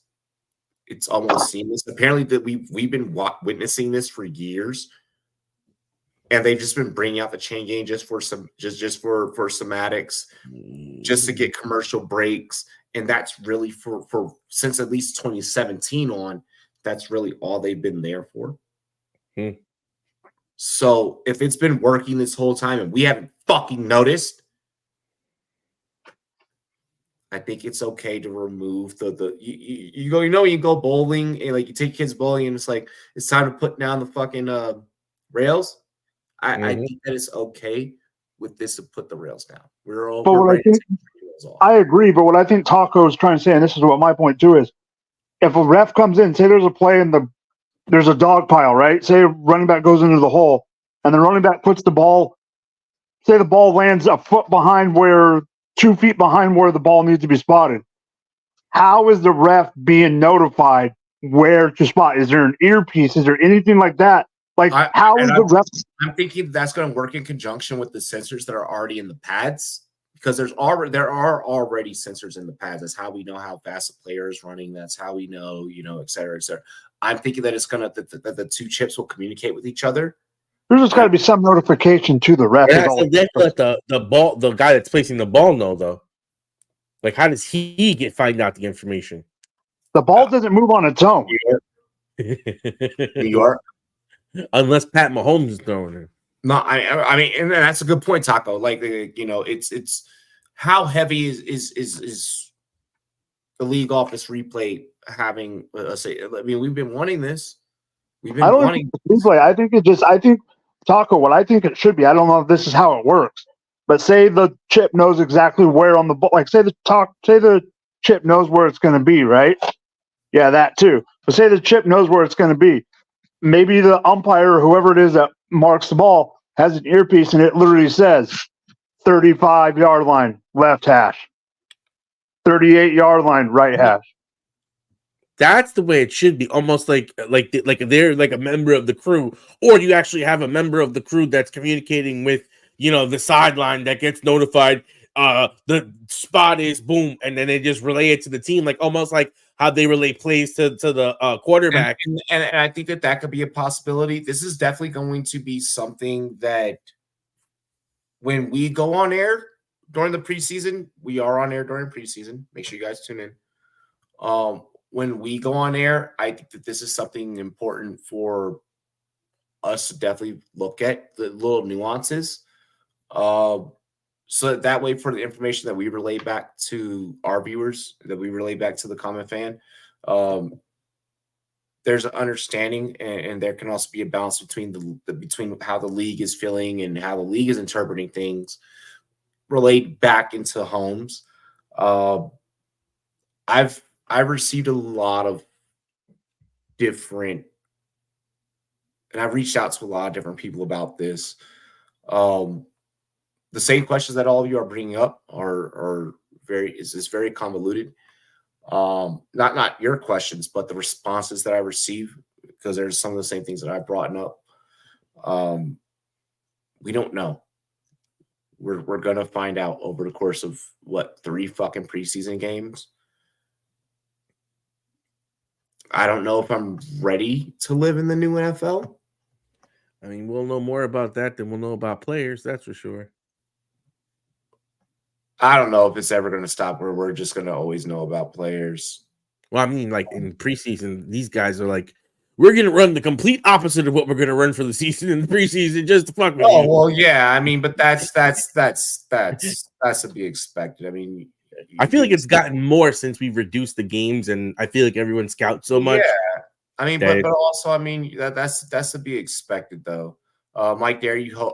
Speaker 2: it's almost seamless. Apparently that we've been witnessing this for years, and they've just been bringing out the chain game just for somatics, just to get commercial breaks, and that's really for since at least 2017 on. That's really all they've been there for. So if it's been working this whole time and we haven't fucking noticed, I think it's okay to remove you go bowling, and like you take kids bowling and it's like it's time to put down the fucking rails. I think that it's okay with this to put the rails down.
Speaker 4: I agree, but what I think Taco is trying to say, and this is what my point too is, if a ref comes in, say there's a play in there's a dog pile, right? Say a running back goes into the hole, and the running back puts the ball, say the ball lands a foot behind 2 feet behind where the ball needs to be spotted. How is the ref being notified where to spot? Is there an earpiece? Is there anything like that? Like, how is the ref?
Speaker 2: I'm thinking that's going to work in conjunction with the sensors that are already in the pads, because there are already sensors in the pads. That's how we know how fast a player is running. That's how we know, et cetera, et cetera. I'm thinking that it's going to the two chips will communicate with each other.
Speaker 4: There's just got to be some notification to the ref.
Speaker 5: Yeah, so that's what the guy that's placing the ball know, though. Like, how does he find out the information?
Speaker 4: The ball doesn't move on its own.
Speaker 2: New York.
Speaker 5: Unless Pat Mahomes is throwing it.
Speaker 2: No, I mean, and that's a good point, Taco. Like, it's how heavy is the league office replay having? We've been wanting this.
Speaker 4: Replay. I think Taco. What I think it should be. I don't know if this is how it works, but say the chip knows exactly where on the ball. Like say the chip knows where it's going to be, right? Yeah, that too. But say the chip knows where it's going to be. Maybe the umpire or whoever it is that marks the ball has an earpiece and it literally says 35-yard line left hash, 38-yard line right hash.
Speaker 5: That's the way it should be. Almost like they're like a member of the crew, or you actually have a member of the crew that's communicating with the sideline that gets notified. The spot is boom, and then they just relay it to the team, like almost like how they relay plays to the quarterback.
Speaker 2: And I think that could be a possibility. This is definitely going to be something that when we go on air during the preseason, we are on air during preseason. Make sure you guys tune in. When we go on air, I think that this is something important for us to definitely look at, the little nuances. So that way, for the information that we relay back to our viewers, that we relay back to the common fan, there's an understanding, and there can also be a balance between between how the league is feeling and how the league is interpreting things, relayed back into homes. I've received a lot of different, and I've reached out to a lot of different people about this. The same questions that all of you are bringing up are very convoluted. Not your questions, but the responses that I receive, because there's some of the same things that I brought up. We don't know. We're gonna find out over the course of 3 fucking preseason games. I don't know if I'm ready to live in the new NFL.
Speaker 5: I mean, we'll know more about that than we'll know about players. That's for sure.
Speaker 2: I don't know if it's ever going to stop where we're just going to always know about players.
Speaker 5: Well, I mean, like in preseason, these guys are like, we're going to run the complete opposite of what we're going to run for the season in the preseason just to fuck with you.
Speaker 2: Well, yeah. I mean, but that's to be expected. I mean,
Speaker 5: I feel like it's gotten more since we've reduced the games, and I feel like everyone scouts so much.
Speaker 2: Yeah, I mean, but also, I mean, that's to be expected, though. Mike,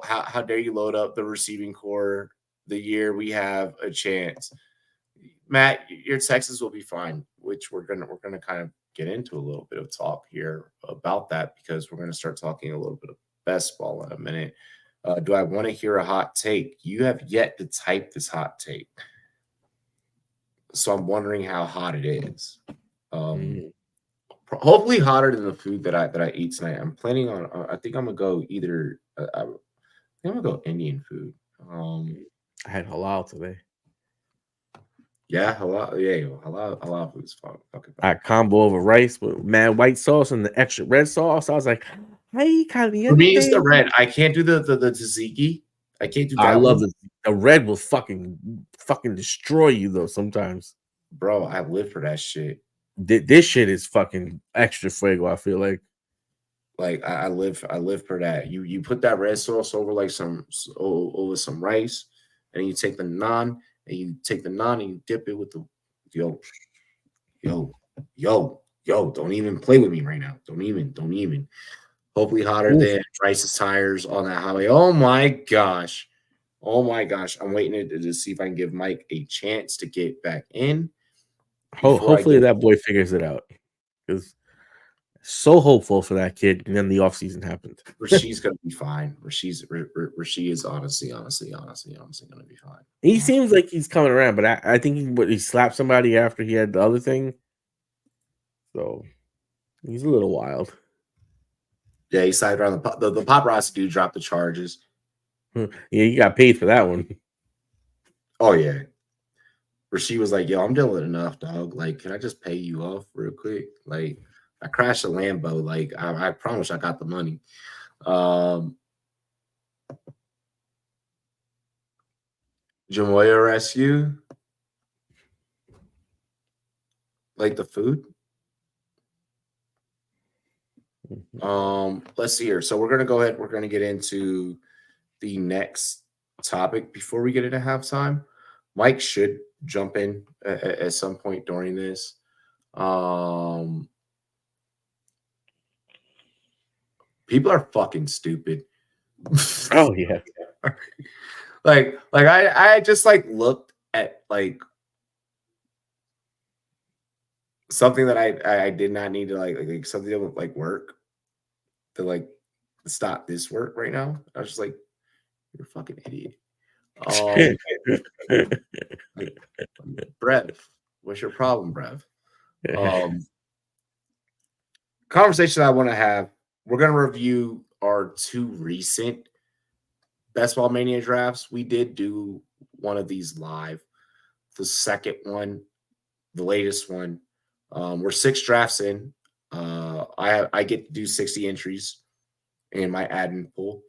Speaker 2: how dare you load up the receiving core the year we have a chance? Matt, your Texas will be fine, which we're gonna kind of get into a little bit of talk here about that because we're gonna start talking a little bit of best ball in a minute. Do I want to hear a hot take? You have yet to type this hot take, so I'm wondering how hot it is. Hopefully hotter than the food that I eat tonight. I'm planning on. I think I'm gonna go either. I think I'm gonna go Indian food.
Speaker 5: I had halal today.
Speaker 2: Yeah, halal. Yeah, halal food is fun.
Speaker 5: I combo over rice with mad white sauce and the extra red sauce. I was like, "Hey, caliente."
Speaker 2: For me, it's the red. I can't do the tzatziki. I can't do that.
Speaker 5: I love the red will fucking destroy you though. Sometimes,
Speaker 2: bro, I live for that shit.
Speaker 5: This shit is fucking extra fuego. I feel like
Speaker 2: I live for that. You put that red sauce over like over some rice, and you take the naan and you dip it with the yo. Don't even play with me right now. Don't even. Hopefully hotter than Rice's tires on that highway. Oh my gosh. I'm waiting to see if I can give Mike a chance to get back in.
Speaker 5: Hopefully that boy figures it out. Because so hopeful for that kid, and then the offseason happened.
Speaker 2: Rasheed's gonna be fine. Rasheed is honestly gonna be fine.
Speaker 5: He seems like he's coming around, but I think he slapped somebody after he had the other thing. So he's a little wild.
Speaker 2: Yeah, he sided around the paparazzi dude dropped the charges.
Speaker 5: Yeah, you got paid for that one.
Speaker 2: Oh yeah. Rasheed was like, yo, I'm dealing enough, dog. Like, can I just pay you off real quick? Like, I crashed a Lambo. Like, I promise I got the money. Jamoya rescue. Like the food. Let's see here. So we're gonna go ahead. We're gonna get into the next topic before we get into halftime. Mike should jump in at some point during this. People are fucking stupid.
Speaker 5: Oh yeah.
Speaker 2: like I just like looked at like something that I did not need to like something that would like work to like stop this work right now. I was just like, you're a fucking idiot. Like, Brev, what's your problem, Brev? Conversation I want to have. We're gonna review our two recent Best Ball Mania drafts. We did do one of these live. The second one, the latest one. We're 6 drafts in. I get to do 60 entries in my admin pool.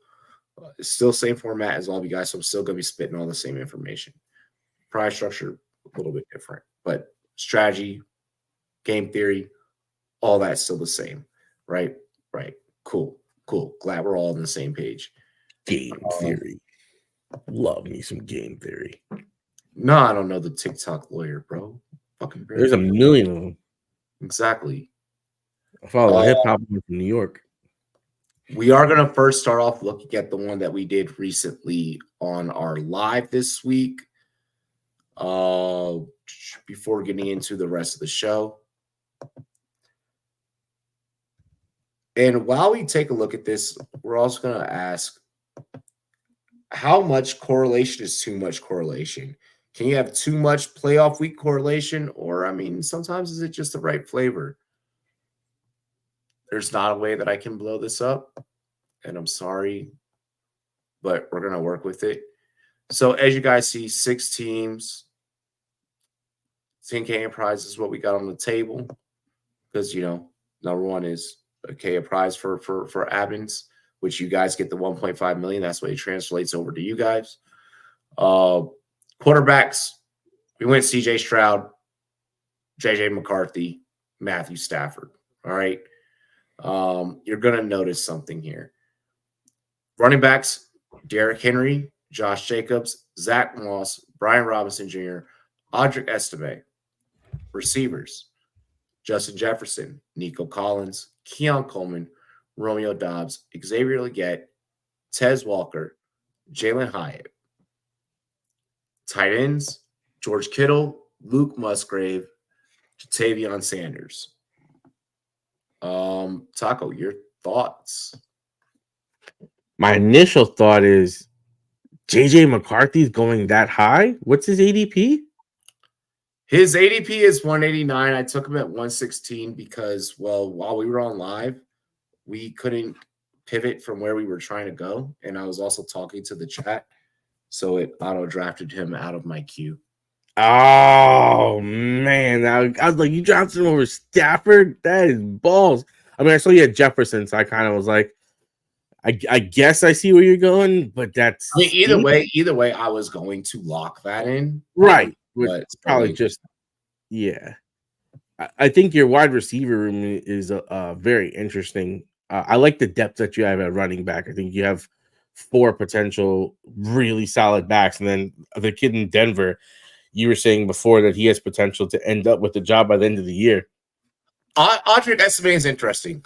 Speaker 2: It's still the same format as all of you guys, so I'm still going to be spitting all the same information. Prize structure, a little bit different, but strategy, game theory, all that's still the same, right? Right. Cool. Glad we're all on the same page.
Speaker 5: Game theory. Love me some game theory.
Speaker 2: No, I don't know the TikTok lawyer, bro. Fucking
Speaker 5: there's a million of them.
Speaker 2: Exactly.
Speaker 5: I follow hip hop from New York.
Speaker 2: We are going to first start off looking at the one that we did recently on our live this week. Before getting into the rest of the show. And while we take a look at this, we're also going to ask, how much correlation is too much correlation? Can you have too much playoff week correlation? Or, I mean, sometimes is it just the right flavor? There's not a way that I can blow this up, and I'm sorry, but we're going to work with it. So as you guys see, 6 teams, 10K in prize is what we got on the table because, you know, number one is a K a prize for admins, which you guys get the 1.5 million. That's what it translates over to you guys. Quarterbacks, we went CJ Stroud, JJ McCarthy, Matthew Stafford. All right. You're going to notice something here. Running backs, Derrick Henry, Josh Jacobs, Zach Moss, Brian Robinson Jr., Audric Estime. Receivers, Justin Jefferson, Nico Collins, Keon Coleman, Romeo Dobbs, Xavier Legette, Tez Walker, Jalen Hyatt. Tight ends, George Kittle, Luke Musgrave, Jatavion Sanders. Taco, your thoughts?
Speaker 5: My initial thought is JJ McCarthy's going that high. What's his ADP?
Speaker 2: His ADP is 189. I took him at 116 because, well, while we were on live, we couldn't pivot from where we were trying to go. And I was also talking to the chat. So it auto-drafted him out of my queue.
Speaker 5: Oh, man. I was like, you dropped him over Stafford? That is balls. I mean, I saw you had Jefferson, so I kind of was like, I guess I see where you're going, but that's...
Speaker 2: I mean, either way, I was going to lock that in.
Speaker 5: Right.
Speaker 2: But
Speaker 5: it's probably just... Yeah. I think your wide receiver room is very interesting. I like the depth that you have at running back. I think you have 4 potential really solid backs. And then the kid in Denver, you were saying before that he has potential to end up with the job by the end of the year.
Speaker 2: Audric Estime is interesting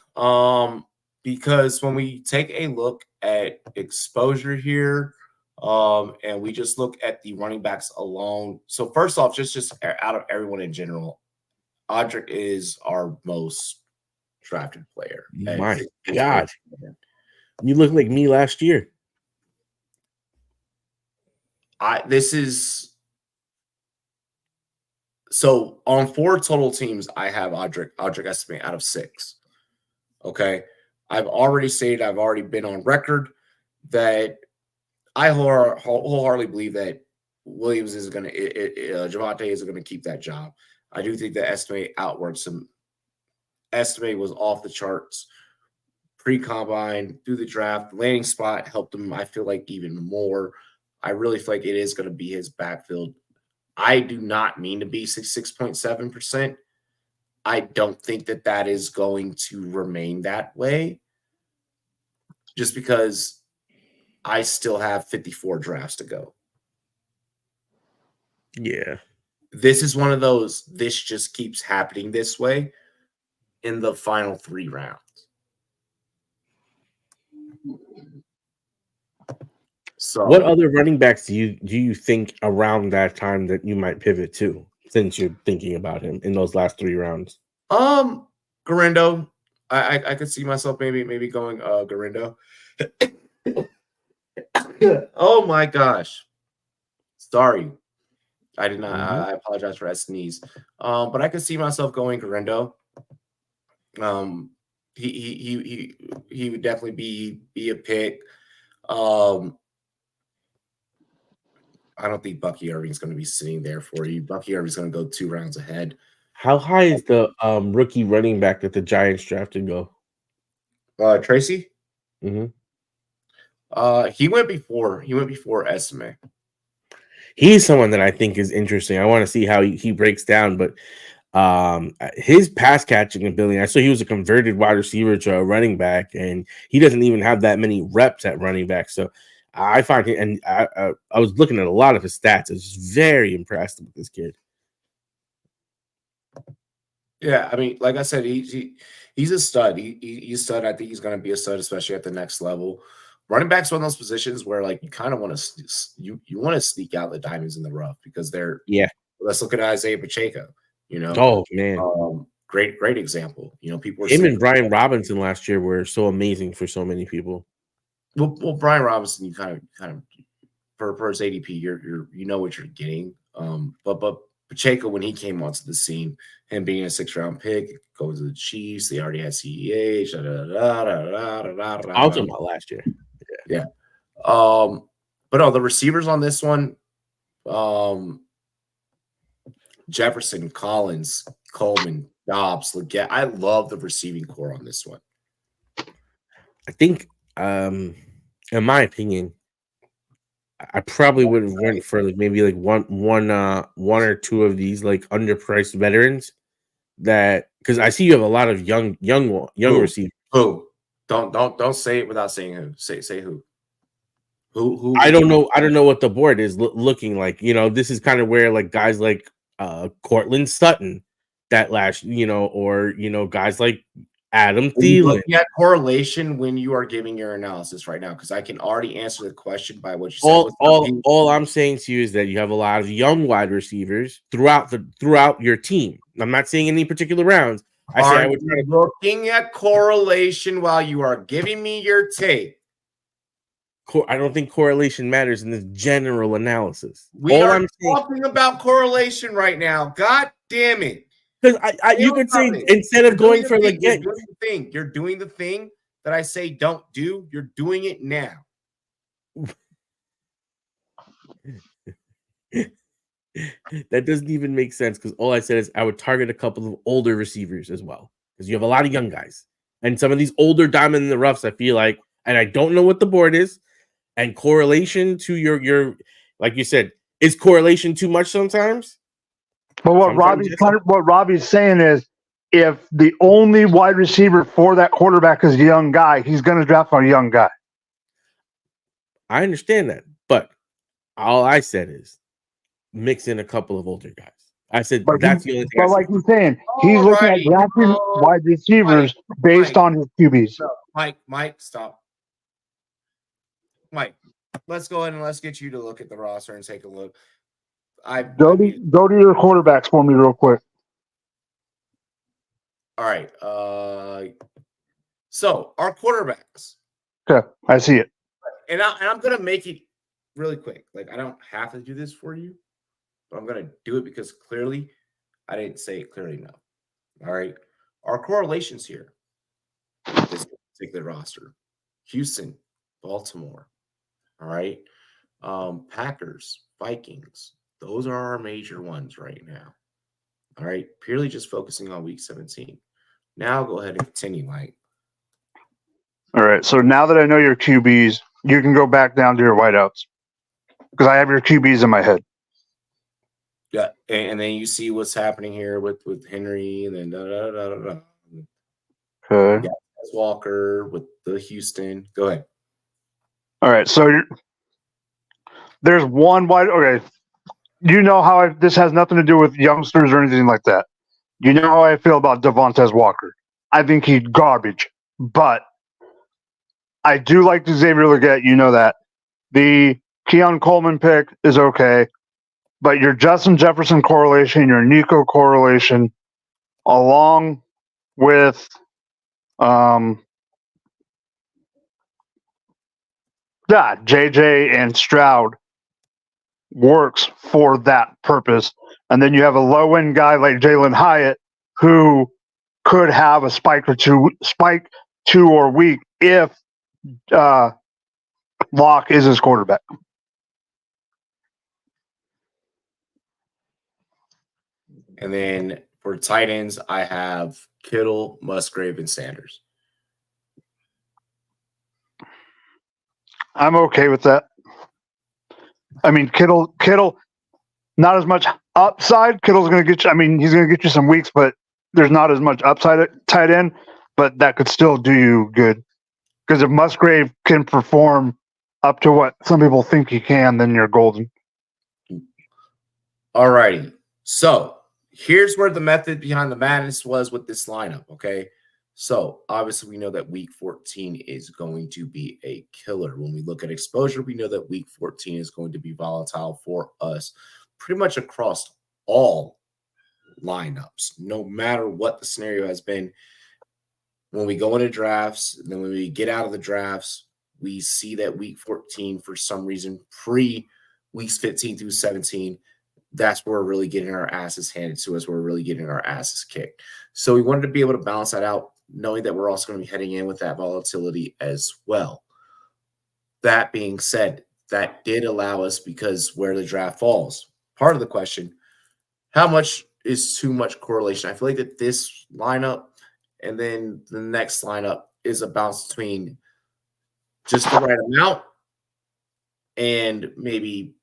Speaker 2: because when we take a look at exposure here and we just look at the running backs alone. So first off, just out of everyone in general, Audric is our most drafted player.
Speaker 5: My God. You look like me last year.
Speaker 2: So on 4 total teams, I have Audric Estime out of 6. Okay. I've already been on record that I wholeheartedly believe that Williams is going to, Javonte is going to keep that job. I do think that Estime outworks him. Estime was off the charts pre-combine, through the draft. The landing spot helped him, I feel like, even more. I really feel like it is going to be his backfield. I do not mean to be 6.7%. I don't think that is going to remain that way just because I still have 54 drafts to go.
Speaker 5: Yeah.
Speaker 2: This is one of those, this just keeps happening this way in the final 3 rounds. So,
Speaker 5: what other running backs do you think around that time that you might pivot to, since you're thinking about him in those last 3 rounds?
Speaker 2: Garindo. I could see myself maybe going Garindo. Oh my gosh. Sorry. I did not. I apologize for that sneeze. But I could see myself going Garindo. He would definitely be a pick. I don't think Bucky Irving's going to be sitting there for you. Bucky Irving's going to go 2 rounds ahead.
Speaker 5: How high is the rookie running back that the Giants drafted go?
Speaker 2: Tracy?
Speaker 5: Mm-hmm.
Speaker 2: He went before Estime.
Speaker 5: He's someone that I think is interesting. I want to see how he breaks down, but his pass catching ability, I saw he was a converted wide receiver to a running back, and he doesn't even have that many reps at running back. So I find him, and I was looking at a lot of his stats. I was just very impressed with this kid.
Speaker 2: Yeah, I mean, like I said, he's a stud. He's a stud. I think he's going to be a stud, especially at the next level. Running back's one of those positions where, like, you kind of want to you want to sneak out the diamonds in the rough because they're Let's look at Isaiah Pacheco. You know,
Speaker 5: oh man,
Speaker 2: great example. You know, people were
Speaker 5: him and Brian Robinson last year were so amazing for so many people.
Speaker 2: Well, Brian Robinson, you kind of for his ADP, you know what you're getting. But Pacheco, when he came onto the scene, him being a 6th-round pick, goes to the Chiefs. They already had CEH.
Speaker 5: I was talking about last year.
Speaker 2: Yeah. But the receivers on this one, Jefferson, Collins, Coleman, Dobbs, Legette. I love the receiving core on this one.
Speaker 5: I think, in my opinion, I probably would have went for maybe one or 2 of these underpriced veterans that, because I see you have a lot of young receivers.
Speaker 2: Who? Don't say it without saying who. Say who. Who?
Speaker 5: I don't know what the board is looking like. You know, this is kind of where guys like Cortland Sutton that last, or guys like Adam
Speaker 2: Are you
Speaker 5: Thielen.
Speaker 2: looking at correlation when you are giving your analysis right now? Because I can already answer the question by what you said.
Speaker 5: All I'm saying to you is that you have a lot of young wide receivers throughout your team. I'm not saying any particular rounds. I would try to
Speaker 2: looking at correlation while you are giving me your take.
Speaker 5: I don't think correlation matters in this general analysis.
Speaker 2: I'm talking about correlation right now. God damn it.
Speaker 5: Because you could say instead of going for the get,
Speaker 2: you're doing the thing that I say don't do. You're doing it now.
Speaker 5: That doesn't even make sense because all I said is I would target a couple of older receivers as well because you have a lot of young guys and some of these older diamond in the roughs. I feel like, and I don't know what the board is, and correlation to your like you said, is correlation too much sometimes?
Speaker 4: But what Robbie's saying is, if the only wide receiver for that quarterback is a young guy, he's going to draft a young guy.
Speaker 5: I understand that, but all I said is mix in a couple of older guys. I said that's the only thing.
Speaker 4: But like you're saying, he's looking at drafting wide receivers based on his QBs.
Speaker 2: Mike, stop. Mike, let's go ahead and let's get you to look at the roster and take a look. Go to
Speaker 4: your quarterbacks for me real quick.
Speaker 2: All right. So our quarterbacks.
Speaker 4: Okay, I see it.
Speaker 2: And I'm gonna make it really quick. Like I don't have to do this for you, but I'm gonna do it because clearly I didn't say it clearly enough. All right. Our correlations here. This particular roster: Houston, Baltimore. All right. Packers, Vikings. Those are our major ones right now. All right. Purely just focusing on week 17. Now go ahead and continue, Mike.
Speaker 4: All right. So now that I know your QBs, you can go back down to your wideouts because I have your QBs in my head.
Speaker 2: Yeah. And then you see what's happening here with Henry and then
Speaker 4: Okay.
Speaker 2: Walker with the Houston. Go ahead.
Speaker 4: All right. So there's one wide. Okay. You know how this has nothing to do with youngsters or anything like that. You know how I feel about Devontae Walker. I think he's garbage, but I do like the Xavier Legette. You know that. The Keon Coleman pick is okay, but your Justin Jefferson correlation, your Nico correlation, along with JJ and Stroud works for that purpose. And then you have a low-end guy like Jalen Hyatt who could have a spike two or week if Locke is his quarterback.
Speaker 2: And then for tight ends, I have Kittle, Musgrave, and Sanders.
Speaker 4: I'm okay with that. I mean, Kittle, not as much upside. Kittle's going to get you. I mean, he's going to get you some weeks, but there's not as much upside at tight end. But that could still do you good because if Musgrave can perform up to what some people think he can, then you're golden.
Speaker 2: All righty. So here's where the method behind the madness was with this lineup. Okay. So obviously we know that week 14 is going to be a killer. When we look at exposure, we know that week 14 is going to be volatile for us pretty much across all lineups, no matter what the scenario has been. When we go into drafts, then when we get out of the drafts, we see that week 14, for some reason, weeks 15 through 17, that's where we're really getting our asses handed to us. We're really getting our asses kicked. So we wanted to be able to balance that out, knowing that we're also going to be heading in with that volatility as well. That being said, that did allow us, because where the draft falls, part of the question, how much is too much correlation? I feel like that this lineup and then the next lineup is a balance between just the right amount and maybe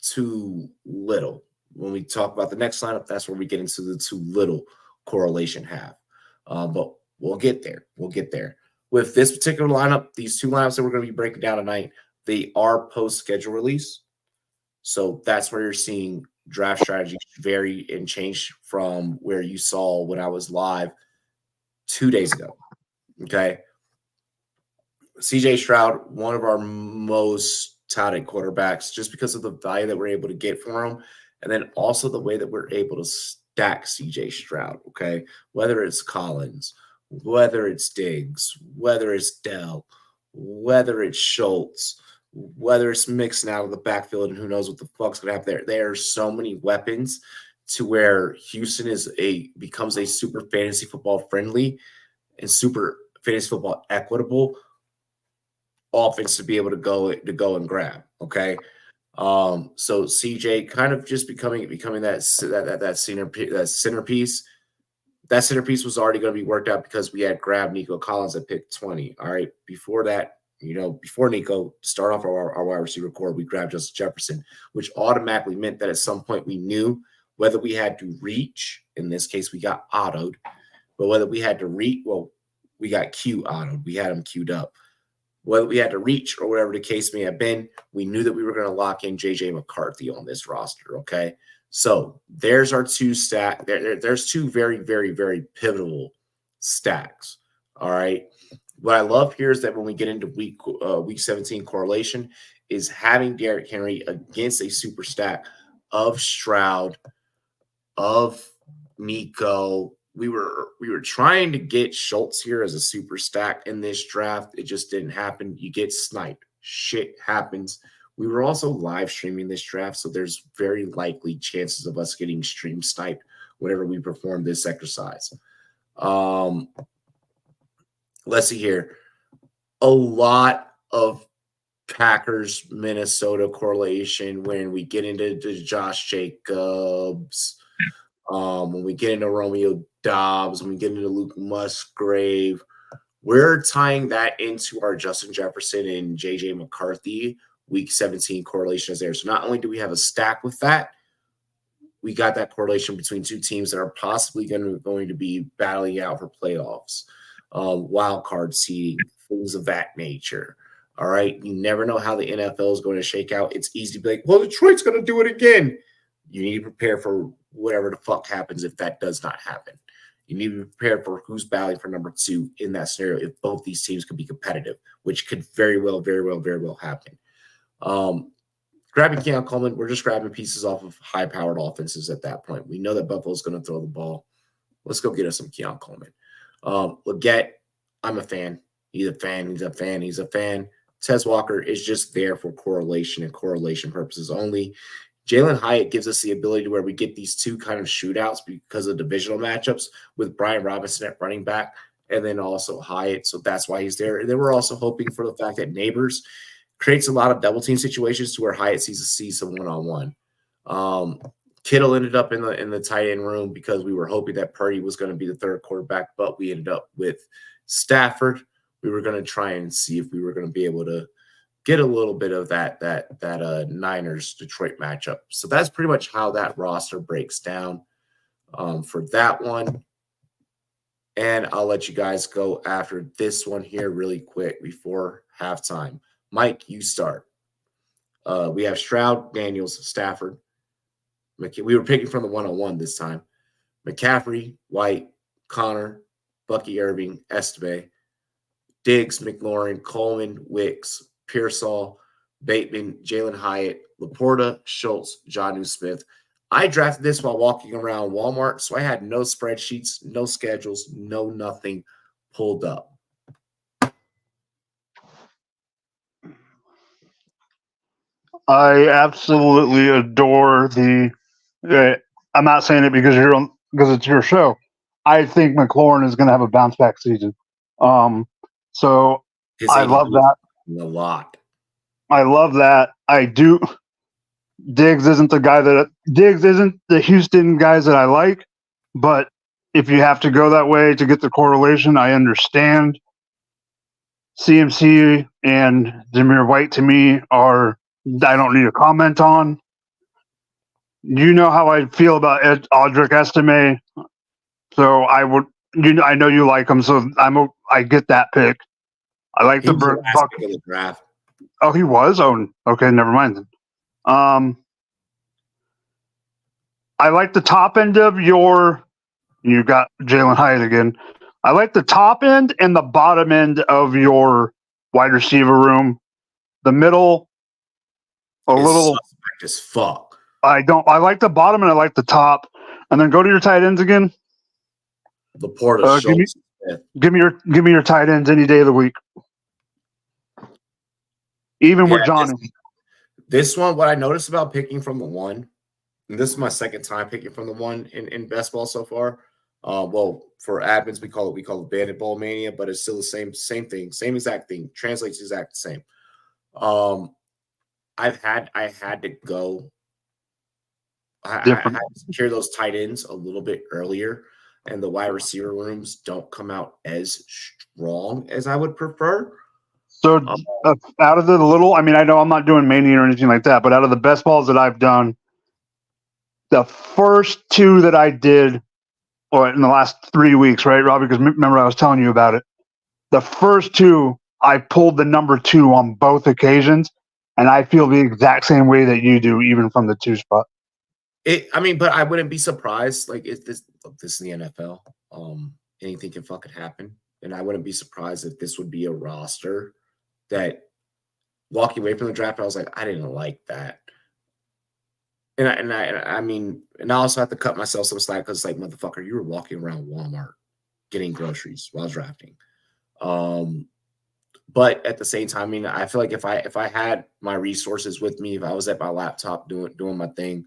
Speaker 2: too little. When we talk about the next lineup, that's where we get into the too little correlation have. But we'll get there. We'll get there. With this particular lineup, these two lineups that we're going to be breaking down tonight, they are post-schedule release. So that's where you're seeing draft strategy vary and change from where you saw when I was live 2 days ago. Okay. CJ Stroud, one of our most touted quarterbacks, just because of the value that we're able to get for him. And then also the way that we're able to stack CJ Stroud. Okay. Whether it's Collins, whether it's Diggs, whether it's Dell, whether it's Schultz, whether it's mixing out of the backfield and who knows what the fuck's going to happen there. There are so many weapons to where Houston becomes a super fantasy football friendly and super fantasy football equitable offense to be able to go and grab. Okay. So CJ kind of just becoming that centerpiece. That centerpiece was already going to be worked out because we had grabbed Nico Collins at pick 20. All right. Before that, before Nico start off our wide receiver core, we grabbed Justin Jefferson, which automatically meant that at some point we knew whether we had to reach. In this case, we got autoed, but whether we had to reach, we got Q autoed. We had him queued up. Whether we had to reach or whatever the case may have been, we knew that we were going to lock in JJ McCarthy on this roster. Okay. So there's our two stack. There's two very, very, very pivotal stacks. All right. What I love here is that when we get into week 17 correlation is having Derrick Henry against a super stack of Stroud, of Nico. We were trying to get Schultz here as a super stack in this draft. It just didn't happen. You get sniped. Shit happens. We were also live streaming this draft, so there's very likely chances of us getting stream sniped whenever we perform this exercise. Let's see here. A lot of Packers Minnesota correlation when we get into Josh Jacobs, when we get into Romeo Dobbs, when we get into Luke Musgrave. We're tying that into our Justin Jefferson and JJ McCarthy week 17 correlation is there. So not only do we have a stack with that, we got that correlation between two teams that are possibly going to be battling out for playoffs, wild card seeding, things of that nature. All right. You never know how the NFL is going to shake out. It's easy to be like, well, Detroit's going to do it again. You need to prepare for whatever the fuck happens if that does not happen. You need to be prepared for who's battling for number 2 in that scenario if both these teams could be competitive, which could very well happen. Grabbing Keon Coleman, we're just grabbing pieces off of high-powered offenses at that point. We know that Buffalo's going to throw the ball. Let's go get us some Keon Coleman. Leggett, I'm a fan. He's a fan. Tez Walker is just there for correlation and correlation purposes only. Jalen Hyatt gives us the ability to where we get these two kind of shootouts because of divisional matchups with Brian Robinson at running back and then also Hyatt. So that's why he's there. And then we're also hoping for the fact that Neighbors creates a lot of double team situations to where Hyatt sees some one-on-one. Kittle ended up in the tight end room because we were hoping that Purdy was going to be the third quarterback, but we ended up with Stafford. We were going to try and see if we were going to be able to get a little bit of that Niners-Detroit matchup. So that's pretty much how that roster breaks down for that one. And I'll let you guys go after this one here really quick before halftime. Mike, you start. We have Stroud, Daniels, Stafford. We were picking from the 101 this time. McCaffrey, White, Connor, Bucky Irving, Estime, Diggs, McLaurin, Coleman, Wicks, Pearsall, Bateman, Jalen Hyatt, Laporta, Schultz, Jonnu Smith. I drafted this while walking around Walmart, so I had no spreadsheets, no schedules, no nothing pulled up.
Speaker 4: I absolutely adore I'm not saying it because it's your show. I think McLaurin is going to have a bounce back season. So I love that
Speaker 2: a lot.
Speaker 4: I love that. I do. Diggs isn't the Houston guys that I like, but if you have to go that way to get the correlation, I understand. CMC and Zamir White to me I don't need to comment on. You know how I feel about Audric Estime, so I know you like him, so I get that pick. I like the
Speaker 2: draft.
Speaker 4: Oh, he was? Oh, okay, never mind then. I like the top end of your. You got Jalen Hyatt again. I like the top end and the bottom end of your wide receiver room. The middle, a
Speaker 2: It's
Speaker 4: little.
Speaker 2: suspect as fuck.
Speaker 4: I like the bottom and I like the top. And then go to your tight ends again.
Speaker 2: Laporta, Schultz,
Speaker 4: give me your tight ends any day of the week. Even with Johnny.
Speaker 2: This one, what I noticed about picking from the one, and this is my second time picking from the one in best ball so far. Well, for admins, we call it Bandit Ball Mania, but it's still the same thing, same exact thing. Translates exact the same. I had to go. I had to secure those tight ends a little bit earlier, and the wide receiver rooms don't come out as strong as I would prefer.
Speaker 4: So out of the little, I mean, I know I'm not doing Mania or anything like that, but out of the best balls that I've done, the first two that I did, or in the last 3 weeks, right, Robbie? Because remember I was telling you about it. The first two, I pulled the number 2 on both occasions, and I feel the exact same way that you do, even from the 2 spot.
Speaker 2: But I wouldn't be surprised. Like, this is the NFL. Anything can fucking happen, and I wouldn't be surprised if this would be a roster that, walking away from the draft, I was like, I didn't like that. And I also have to cut myself some slack because, like, motherfucker, you were walking around Walmart getting groceries while drafting. But at the same time, I mean, I feel like if I had my resources with me, if I was at my laptop doing my thing,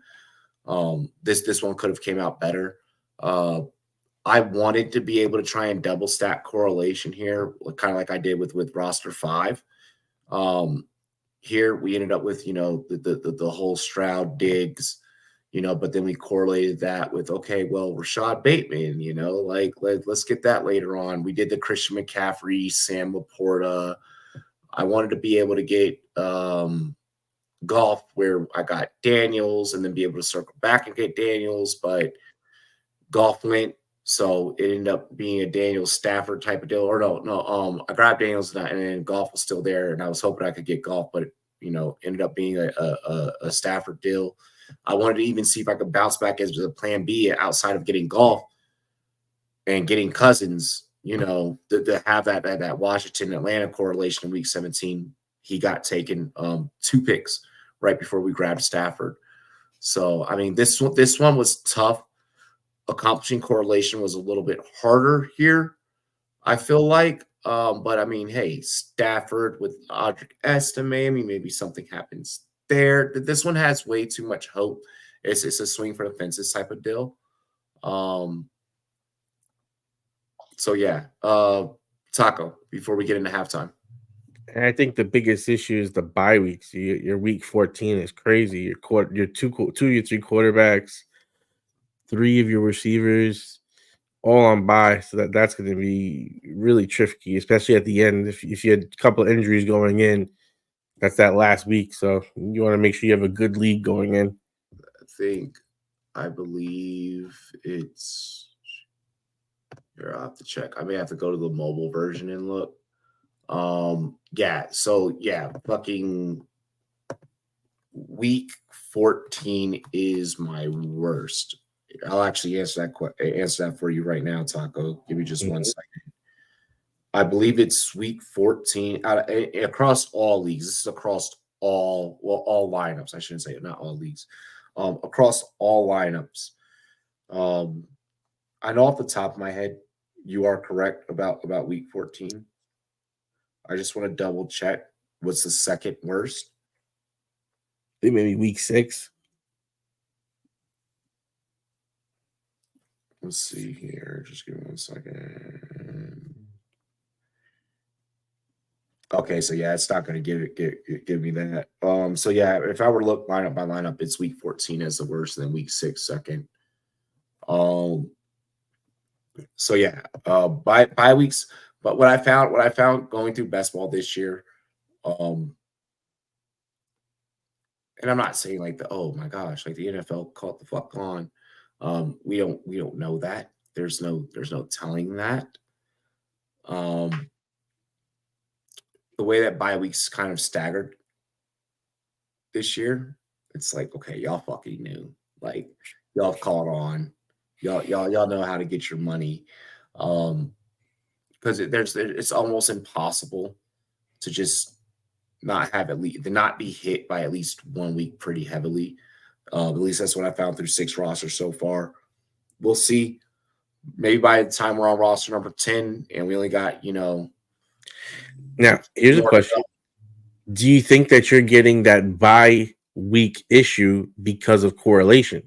Speaker 2: this one could have came out better. I wanted to be able to try and double stack correlation here, kind of like I did with roster 5. Here we ended up with, the whole Stroud Diggs, but then we correlated that with, okay, well, Rashad Bateman, let's get that later on. We did the Christian McCaffrey, Sam Laporta. I wanted to be able to get Golf where I got Daniels and then be able to circle back and get Daniels, but Golf went. So it ended up being a Daniel Stafford type of deal. Or no. I grabbed Daniels and then Golf was still there, and I was hoping I could get Golf, but ended up being a Stafford deal. I wanted to even see if I could bounce back as a plan B outside of getting Golf and getting Cousins. To have that Washington Atlanta correlation in week 17. He got taken 2 picks right before we grabbed Stafford. So I mean, this one was tough. Accomplishing correlation was a little bit harder here, I feel like. But I mean, hey, Stafford with Audric Estime, maybe something happens there. This one has way too much hope. It's a swing for the fences type of deal. So yeah, Taco, before we get into halftime.
Speaker 5: And I think the biggest issue is the bye weeks. Your week 14 is crazy. Your two or three quarterbacks, 3 of your receivers, all on bye. So that's going to be really tricky, especially at the end. If you had a couple of injuries going in, that's that last week. So you want to make sure you have a good league going in.
Speaker 2: I believe it's here. I'll have to check. I may have to go to the mobile version and look. Fucking week 14 is my worst. I'll actually answer that for you right now, Taco. Give me just 1 second. I believe it's week 14 across all leagues. This is across all lineups. I shouldn't say it, not all leagues. Across all lineups. I know off the top of my head, you are correct about week 14. I just want to double check. What's the second worst?
Speaker 5: I think maybe week 6.
Speaker 2: Let's see here. Just give me 1 second. Okay, so yeah, it's not going to give me that. So yeah, if I were to look lineup by lineup, it's week 14 as the worst, and then week 6 second. So yeah, bye weeks. But what I found going through best ball this year, and I'm not saying like oh my gosh, like the NFL caught the fuck on. We don't know that. There's no telling that. The way that bye weeks kind of staggered this year, it's like, okay, y'all fucking knew. Like y'all have caught on. Y'all know how to get your money. Because it's almost impossible to just not have to not be hit by at least 1 week pretty heavily. At least that's what I found through 6 rosters so far. We'll see. Maybe by the time we're on roster number 10 and we only got,
Speaker 5: Now, here's a question. Do you think that you're getting that bye week issue because of correlation?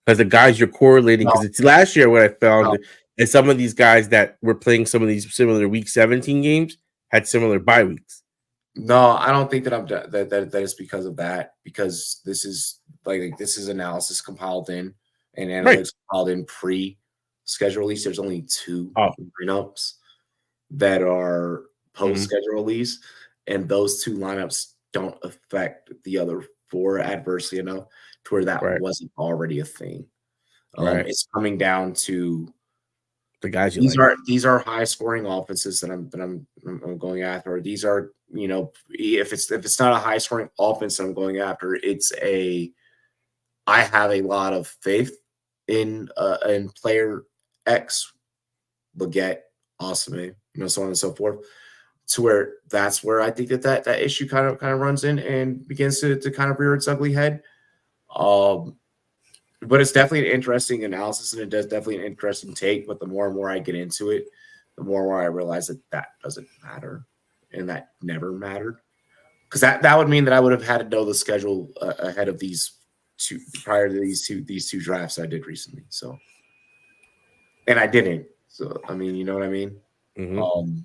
Speaker 5: Because the guys you're correlating, because it's last year what I found is some of these guys that were playing some of these similar week 17 games had similar bye weeks.
Speaker 2: No, I don't think that that is because of that. Because this is this is analysis compiled in and analytics compiled in pre-schedule release. There's only 2 lineups that are post-schedule release, and those 2 lineups don't affect the other 4 adversely enough to where that wasn't already a thing. It's coming down to
Speaker 5: the guys
Speaker 2: these are high scoring offenses that I'm going after. These are, if it's not a high scoring offense that I'm going after, I have a lot of faith in player X, Baguette, Awesome, so on and so forth, to where that's where I think that issue kind of runs in and begins to kind of rear its ugly head. But it's definitely an interesting analysis, and it does definitely an interesting take. But the more and more I get into it, the more and more I realize that doesn't matter, and that never mattered. Because that would mean that I would have had to know the schedule ahead of these 2 prior to these two drafts I did recently. So, and I didn't. So I mean, you know what I mean.
Speaker 5: Mm-hmm.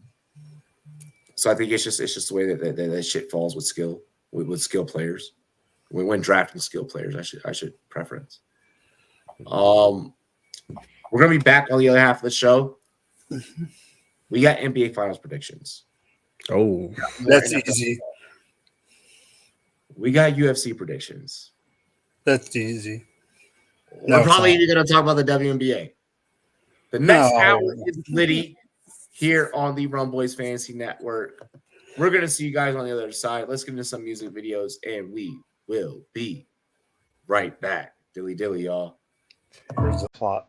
Speaker 2: So I think it's just the way that shit falls with skill players. When drafting skill players, I should preference. We're gonna be back on the other half of the show. We got NBA Finals predictions.
Speaker 5: Oh,
Speaker 6: that's easy.
Speaker 2: We got UFC predictions.
Speaker 6: That's easy.
Speaker 2: We're probably even gonna talk about the WNBA. The next hour is Liddy here on the Rumboyz Fantasy Network. We're gonna see you guys on the other side. Let's get into some music videos, and we will be right back. Dilly dilly, y'all.
Speaker 4: Here's the plot.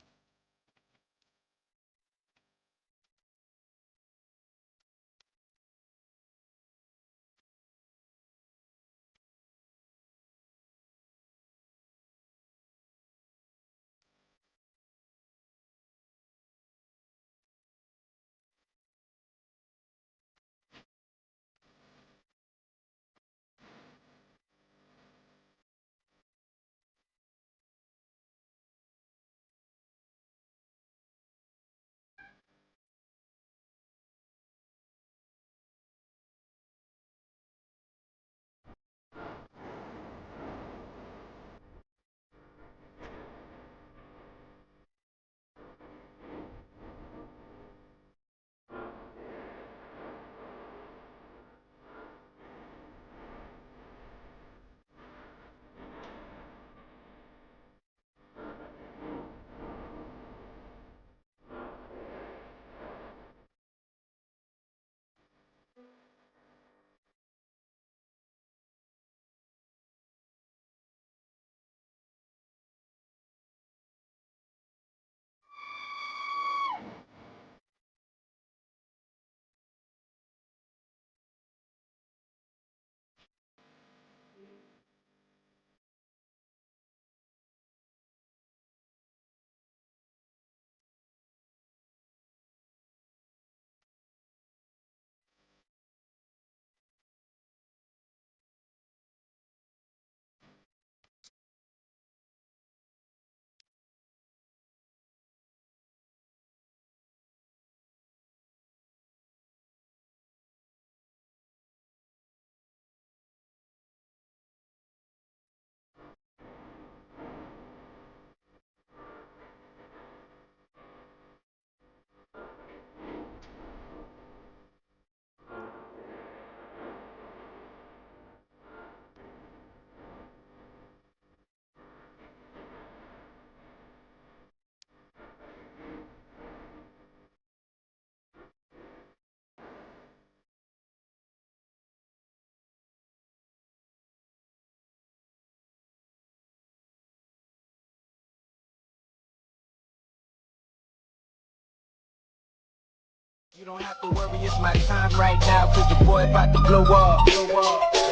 Speaker 3: You don't have to worry, it's my time right now, cause the boy about to blow up.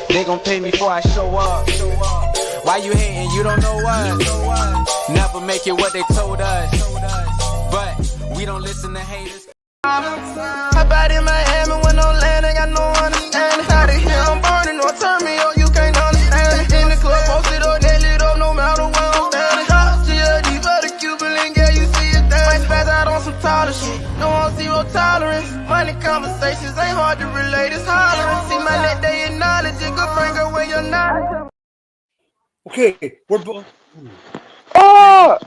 Speaker 3: They gon' pay me before I show up. Why you hating? You don't know us. Never make it what they told us. But we don't listen to haters. Hop out in Miami when no land, ain't got no understanding. Out of here, I'm burning, or turn me up, you can't understand. In the club, posted up, they lit up, no matter where I'm standing. Shots to your D for the Cuban link, yeah, you see it there. Might spaz out on some taller shit, no on zero tolerance. Money conversations ain't hard to relate, it's hollering. See my net, they acknowledge it, good friend, girl, when you're not.
Speaker 6: Okay, we're both.
Speaker 4: Oh!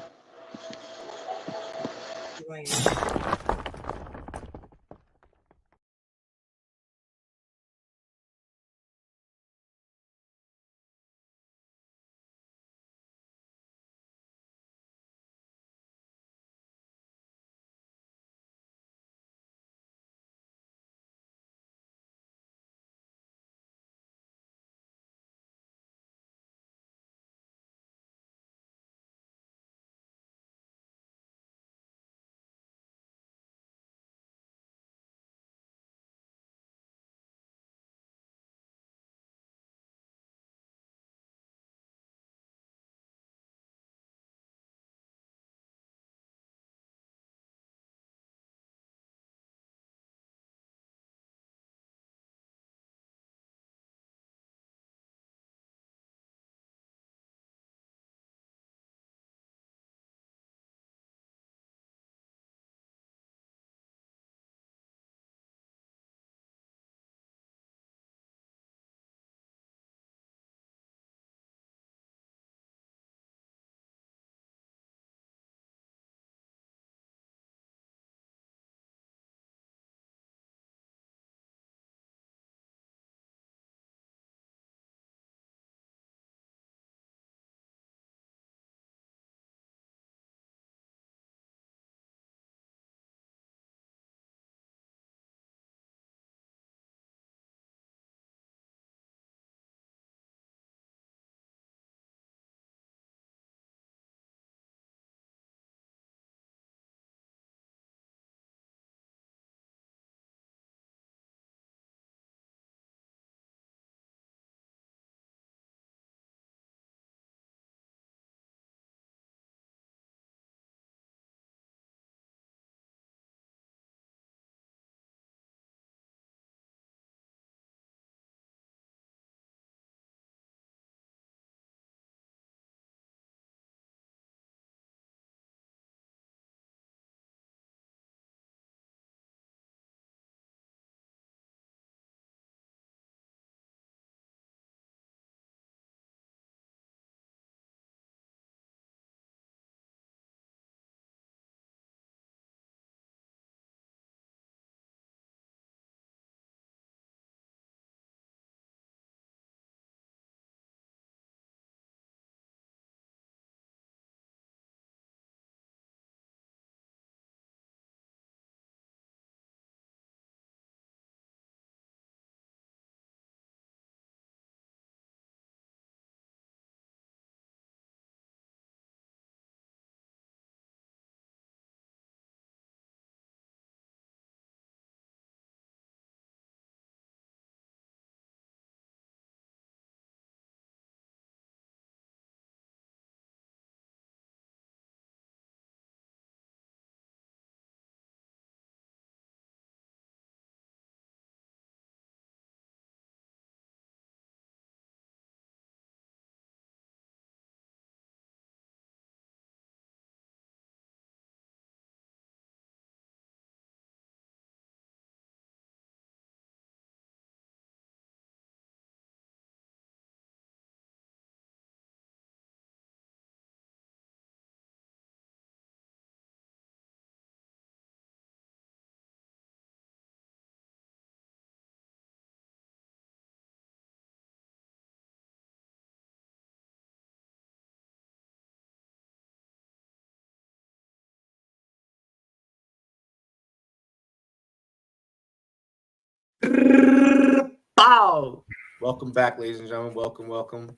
Speaker 2: Bow. Welcome back, ladies and gentlemen. Welcome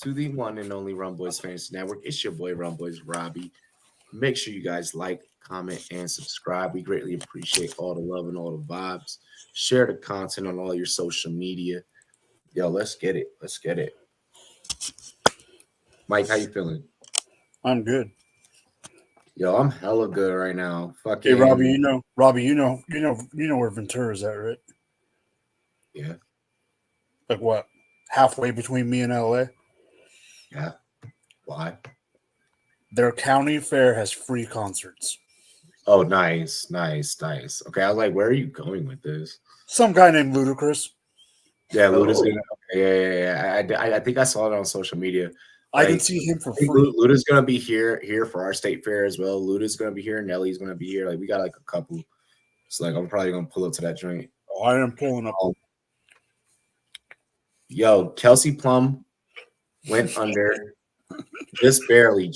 Speaker 2: to the one and only Rumboyz Fantasy Network. It's your boy Rumboyz Robbie. Make sure you guys like, comment, and subscribe. We greatly appreciate all the love and all the vibes. Share the content on all your social media. Yo, let's get it. Let's get it. Mike, how you feeling?
Speaker 6: I'm good.
Speaker 2: Yo, I'm hella good right now. Fucking
Speaker 6: Hey, Robbie, you know where Ventura's at, right?
Speaker 2: yeah.
Speaker 6: Like what? Halfway between me and LA.
Speaker 2: Yeah. Why?
Speaker 6: Their county fair has free concerts.
Speaker 2: Oh, nice. Okay, I was like, where are you going with this?
Speaker 6: Some guy named Ludacris.
Speaker 2: Yeah, Luda's gonna. Okay, yeah. I think I saw it on social media.
Speaker 6: I can see him for free.
Speaker 2: Luda's gonna be here for our state fair as well. Luda's gonna be here. Nelly's gonna be here. Like we got like a couple. So like I'm probably gonna pull up to that joint.
Speaker 6: Oh, I am pulling up.
Speaker 2: Yo, Kelsey Plum went under. Just barely.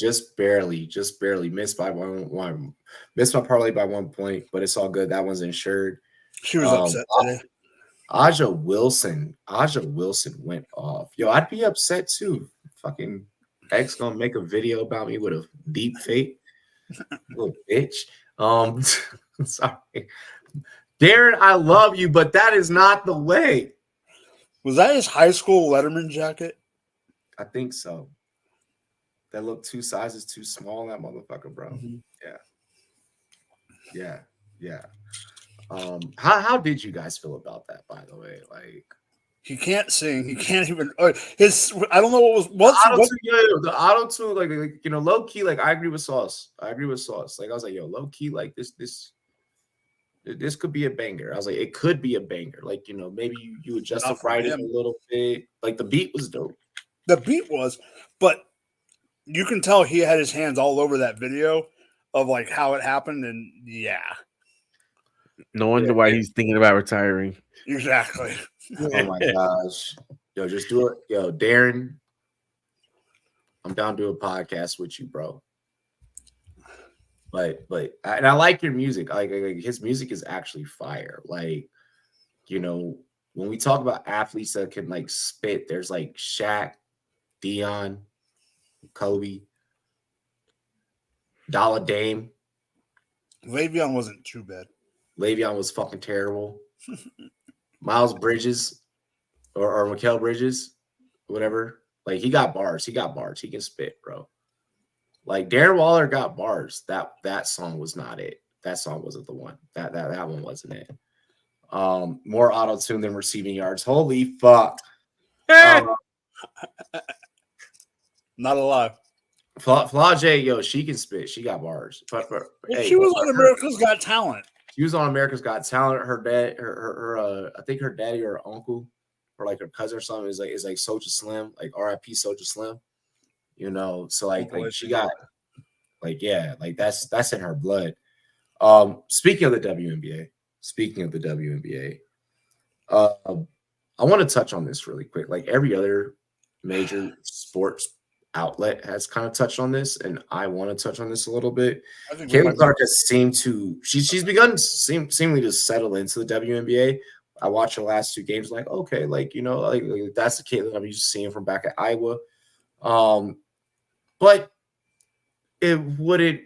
Speaker 2: Missed by one. Missed my parlay by 1 point, but it's all good. That one's insured.
Speaker 6: She was upset today.
Speaker 2: Aja Wilson went off. Yo, I'd be upset too. Fucking X gonna make a video about me with a deep fake. Little bitch. Sorry. Darren, I love you, but that is not the way.
Speaker 6: Was that his high school Letterman jacket?
Speaker 2: I think so. That looked 2 sizes too small, that motherfucker, bro.
Speaker 6: Mm-hmm.
Speaker 2: Yeah. How did you guys feel about that, by the way? Like
Speaker 6: he can't sing. He can't even his. I don't know what
Speaker 2: the auto tune, like you know, low key. Like I agree with Sauce. Like I was like, yo, low key, like this could be a banger. I was like, it could be a banger. Like you know, maybe you adjust the writing a little bit. Like the beat was dope.
Speaker 6: The beat was, but you can tell he had his hands all over that video of like how it happened, and yeah.
Speaker 5: No wonder why he's thinking about retiring.
Speaker 6: Exactly.
Speaker 2: Oh my gosh. Yo, just do it. Yo, Darren, I'm down to do a podcast with you, bro. But I like your music. Like his music is actually fire. Like, you know, when we talk about athletes that can like spit, there's like Shaq, Dion, Kobe, Dollar Dame.
Speaker 6: Le'Veon wasn't too bad.
Speaker 2: Le'Veon was fucking terrible. Miles Bridges or Mikal Bridges, whatever. Like he got bars. He can spit, bro. Like Darren Waller got bars. That song was not it. That song wasn't the one. That one wasn't it. More auto tune than receiving yards. Holy fuck.
Speaker 6: Not alive.
Speaker 2: Flau'jae, yo, she can spit. She got bars. But hey,
Speaker 6: she was on America's Got Talent.
Speaker 2: She was on America's Got Talent. Her dad, I think her daddy or her uncle or like her cousin or something is like Soulja Slim, like R.I.P. Soulja Slim. You know, so like she got like that's in her blood. Speaking of the WNBA, I want to touch on this really quick. Like every other major sports outlet has kind of touched on this, and I want to touch on this a little bit. Caitlin Clark has seemed to she's begun seemingly to settle into the WNBA. I watched her last 2 games, like okay, like you know, like that's the Caitlin I'm used to seeing from back at Iowa. But it wouldn't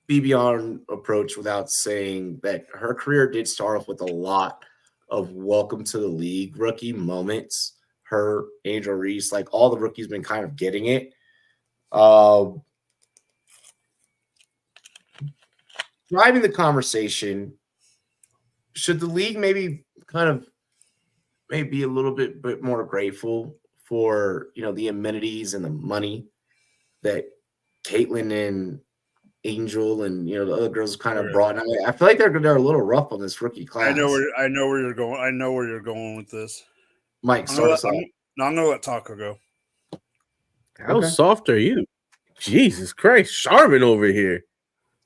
Speaker 2: be beyond approach without saying that her career did start off with a lot of welcome to the league rookie moments. Her, Angel Reese, like all the rookies been kind of getting it. Driving the conversation, should the league maybe be a little bit more grateful for, you know, the amenities and the money that Caitlin and Angel and, you know, the other girls kind of brought? I feel like they're a little rough on this rookie class.
Speaker 6: I know where you're going. I know where you're going with this.
Speaker 2: Mike, start us off.
Speaker 6: I'm gonna let Taco go.
Speaker 5: How soft are you? Jesus Christ, Charmin over here.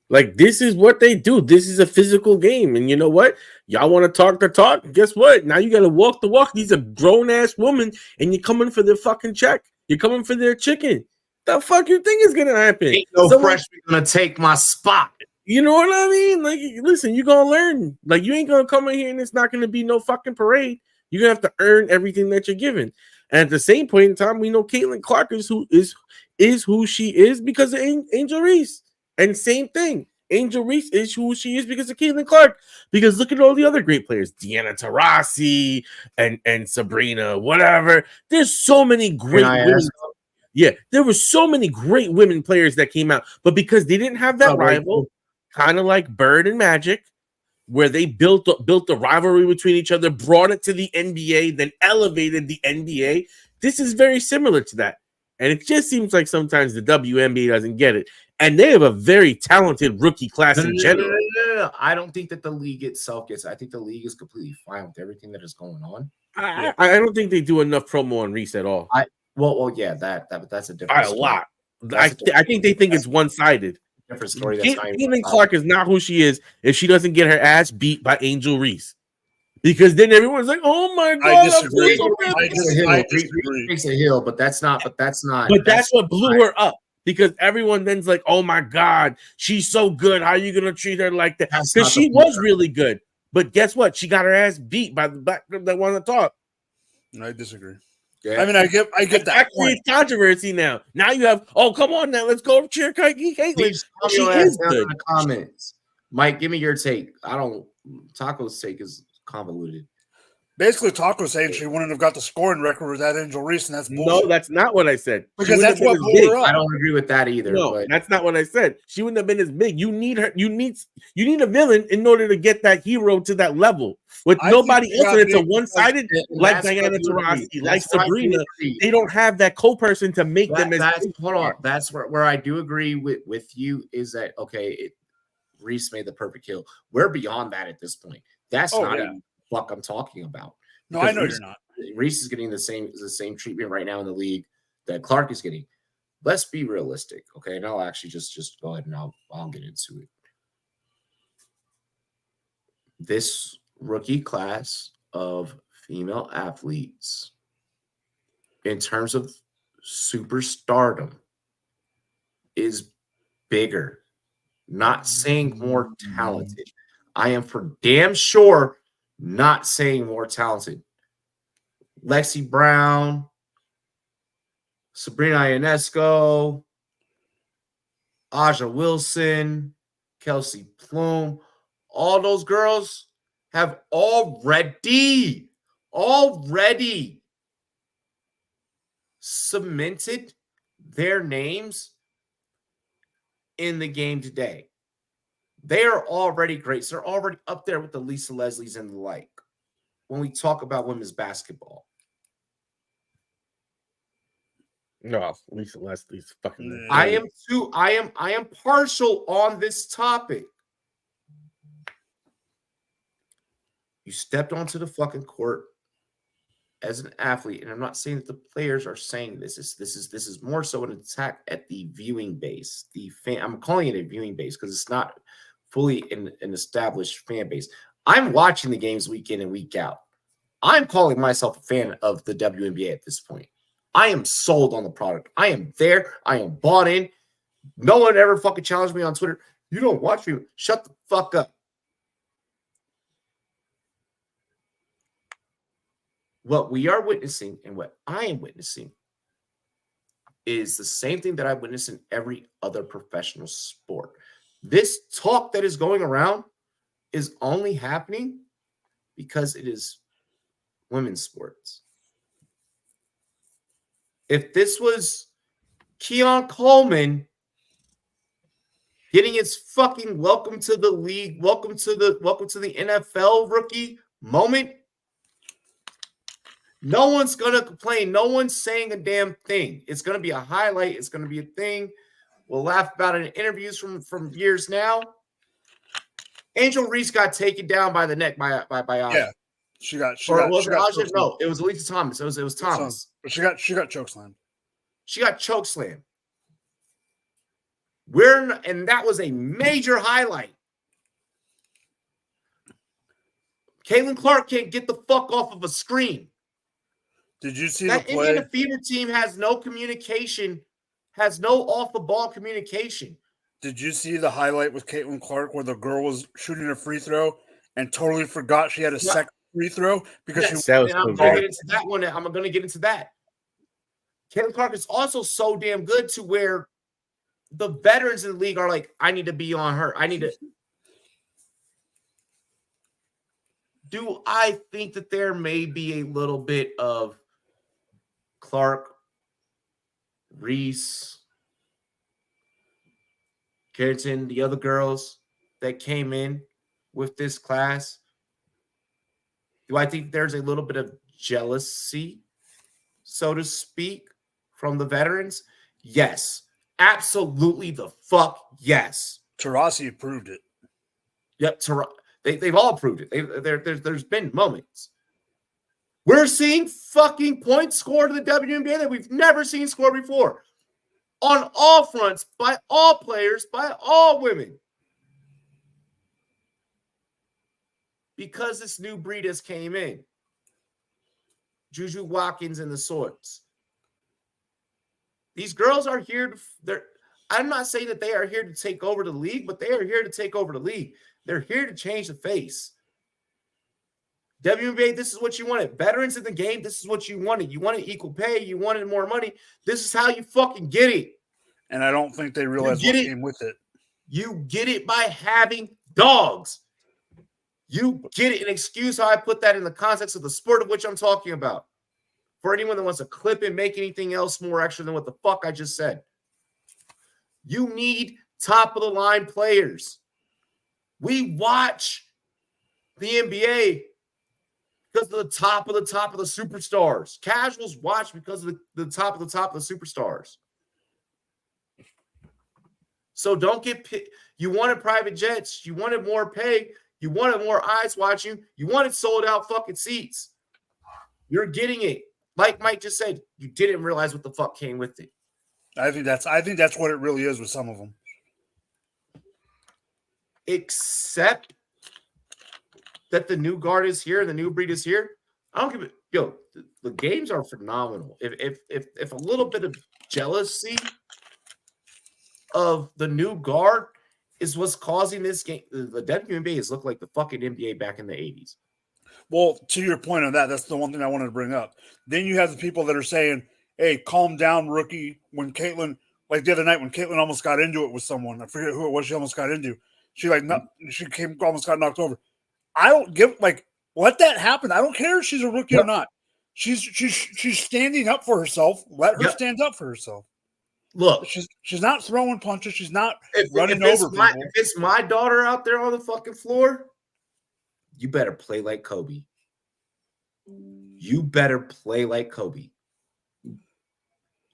Speaker 5: Like, this is what they do. This is a physical game. And you know what? Y'all want to talk the talk? Guess what? Now you got to walk the walk. He's a grown-ass woman, and you're coming for their fucking check. You're coming for their chicken. The fuck you think is going to happen?
Speaker 2: Ain't no freshman going to take my spot.
Speaker 5: You know what I mean? Like, listen, you're going to learn. Like, you ain't going to come in here, and it's not going to be no fucking parade. You're going to have to earn everything that you're given. And at the same point in time, we know Caitlin Clark is who she is because of Angel Reese. And same thing. Angel Reese is who she is because of Caitlin Clark. Because look at all the other great players, Deanna Taurasi and Sabrina, whatever. There's so many great women. Yeah, there were so many great women players that came out, but because they didn't have that rival, kind of like Bird and Magic, where they built the rivalry between each other, brought it to the NBA, then elevated the NBA. This is very similar to that. And it just seems like sometimes the WNBA doesn't get it. And they have a very talented rookie class in general.
Speaker 2: No. I don't think that the league itself gets. I think the league is completely fine with everything that is going on.
Speaker 5: I don't think they do enough promo on Reese at all.
Speaker 2: Well, yeah, that's a different story.
Speaker 5: A lot. I think they think it's one-sided.
Speaker 2: Different story.
Speaker 5: Caitlin Clark is not who she is if she doesn't get her ass beat by Angel Reese. Because then everyone's like, "Oh my god!"
Speaker 6: I disagree. I disagree.
Speaker 2: Takes a hill, but that's not.
Speaker 5: But that's what blew her up. Because everyone then's like, "Oh my god, she's so good. How are you gonna treat her like that?" Because she was really good. But guess what? She got her ass beat by the black girl that want to talk.
Speaker 6: I disagree.
Speaker 2: Yeah.
Speaker 6: I mean, I get that.
Speaker 5: That creates controversy now. Now you have, come on now, let's go cheer Caitlin. She is good.
Speaker 2: In the comments. Mike, give me your take. Taco's take is convoluted.
Speaker 6: Basically, Taco's saying she wouldn't have got the scoring record with that Angel Reese, and that's bullshit.
Speaker 5: No, that's not what I said.
Speaker 6: Because that's what blew her up.
Speaker 2: I don't agree with that either.
Speaker 5: No, that's not what I said. She wouldn't have been as big. You need her. You need a villain in order to get that hero to that level. With nobody else, it's a one-sided like Diana Taurasi, like Sabrina. They don't have that co-person to make them as.
Speaker 2: Hold on. That's where I do agree with you. Is that okay? Reese made the perfect kill. We're beyond that at this point. That's not even fuck I'm talking about.
Speaker 6: No, I know you're not.
Speaker 2: Reese is getting the same treatment right now in the league that Clark is getting. Let's be realistic, okay? And I'll actually just go ahead and I'll get into it. This rookie class of female athletes, in terms of superstardom, is bigger. Not saying more talented. I am for damn sure not saying more talented. Lexi Brown, Sabrina Ionesco, Aja Wilson, Kelsey Plume, all those girls have already cemented their names in the game today. They are already great. So they're already up there with the Lisa Leslies and the like when we talk about women's basketball.
Speaker 5: No, Lisa Leslie's fucking.
Speaker 2: I am partial on this topic. You stepped onto the fucking court as an athlete, and I'm not saying that the players are saying this. This is more so an attack at the viewing base. I'm calling it a viewing base because it's not fully an established fan base. I'm watching the games week in and week out. I'm calling myself a fan of the WNBA at this point. I am sold on the product. I am there. I am bought in. No one ever fucking challenged me on Twitter. You don't watch me. Shut the fuck up. What we are witnessing and what I am witnessing is the same thing that I witness in every other professional sport. This talk that is going around is only happening because it is women's sports. If this was Keon Coleman getting its fucking welcome to the league, welcome to the NFL rookie moment, no one's going to complain. No one's saying a damn thing. It's going to be a highlight. It's going to be a thing. We'll laugh about it in interviews from years now. Angel Reese got taken down by the neck by Aja.
Speaker 6: Yeah, she got.
Speaker 2: No, it was Elisa Thomas. It was Thomas.
Speaker 6: But she got chokeslammed.
Speaker 2: She got chokeslammed. And that was a major highlight. Caitlin Clark can't get the fuck off of a screen.
Speaker 6: Did you see
Speaker 2: that
Speaker 6: the play?
Speaker 2: Indiana Fever team has no communication, has no off-the-ball communication.
Speaker 6: Did you see the highlight with Caitlin Clark where the girl was shooting a free throw and totally forgot she had a second free throw because
Speaker 2: I'm going to get into that one. I'm going to get into that. Caitlin Clark is also so damn good to where the veterans in the league are like, I need to be on her. I need to. Do I think that there may be a little bit of Clark, Reese, Carrington, the other girls that came in with this class? Do I think there's a little bit of jealousy, so to speak, from the veterans? Yes. Absolutely the fuck yes.
Speaker 6: Taurasi approved it.
Speaker 2: Yep, they've all proved it. There's been moments. We're seeing fucking points scored to the WNBA that we've never seen scored before. On all fronts, by all players, by all women. Because this new breed has came in. Juju Watkins and the sorts. These girls are here. I'm not saying that they are here to take over the league, but they are here to take over the league. They're here to change the face. WNBA, this is what you wanted. Veterans in the game, this is what you wanted. You wanted equal pay. You wanted more money. This is how you fucking get it.
Speaker 6: And I don't think they realize what came with it.
Speaker 2: You get it by having dogs. You get it. And excuse how I put that in the context of the sport of which I'm talking about. For anyone that wants to clip and make anything else more extra than what the fuck I just said. You need top-of-the-line players. We watch the NBA because of the top of the superstars. Casuals watch because of the top of the superstars. So don't get you wanted private jets. You wanted more pay. You wanted more eyes watching. You wanted sold out fucking seats. You're getting it. Like Mike just said, you didn't realize what the fuck came with it.
Speaker 6: I think that's what it really is with some of them. Except
Speaker 2: that the new guard is here and the new breed is here. I don't give it. Yo, the games are phenomenal. If a little bit of jealousy of the new guard is what's causing this game, the WNBA has looked like the fucking NBA back in the 80s.
Speaker 6: Well, to your point on that, that's the one thing I wanted to bring up. Then you have the people that are saying, hey, calm down, rookie. When Caitlin, like the other night when Caitlin almost got into it with someone, I forget who it was she almost got into. She almost got knocked over. I don't give, let that happen. I don't care if she's a rookie or not. She's standing up for herself. Let her stand up for herself.
Speaker 2: Look,
Speaker 6: she's not throwing punches. She's not running over people.
Speaker 2: If it's my daughter out there on the fucking floor, you better play like Kobe. You better play like Kobe.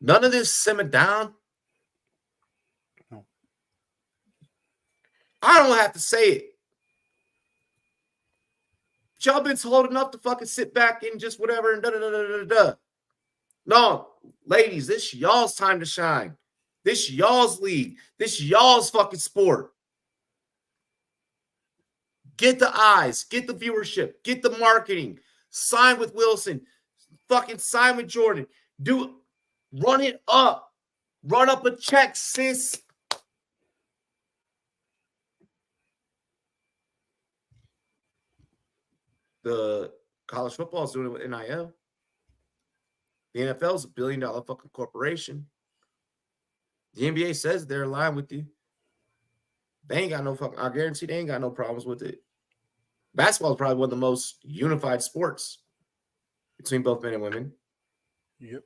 Speaker 2: None of this simmer down.
Speaker 6: No.
Speaker 2: I don't have to say it. Y'all been told enough to fucking sit back and just whatever and da-da-da-da-da-da. No, ladies, this y'all's time to shine. This y'all's league. This y'all's fucking sport. Get the eyes. Get the viewership. Get the marketing. Sign with Wilson. Fucking sign with Jordan. Run it up. Run up a check, sis. The college football is doing it with NIL. The NFL is $1 billion fucking corporation. The NBA says they're in line with you. They ain't got no fucking, I guarantee they ain't got no problems with it. Basketball is probably one of the most unified sports between both men and women.
Speaker 6: Yep.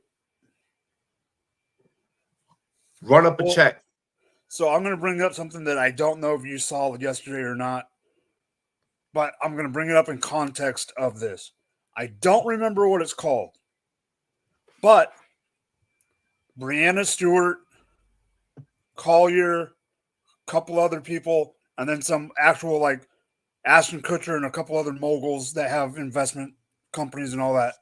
Speaker 2: Run up a check.
Speaker 6: So I'm going to bring up something that I don't know if you saw yesterday or not, but I'm going to bring it up in context of this. I don't remember what it's called, but Breanna Stewart, Collier, a couple other people, and then some actual Ashton Kutcher and a couple other moguls that have investment companies and all that.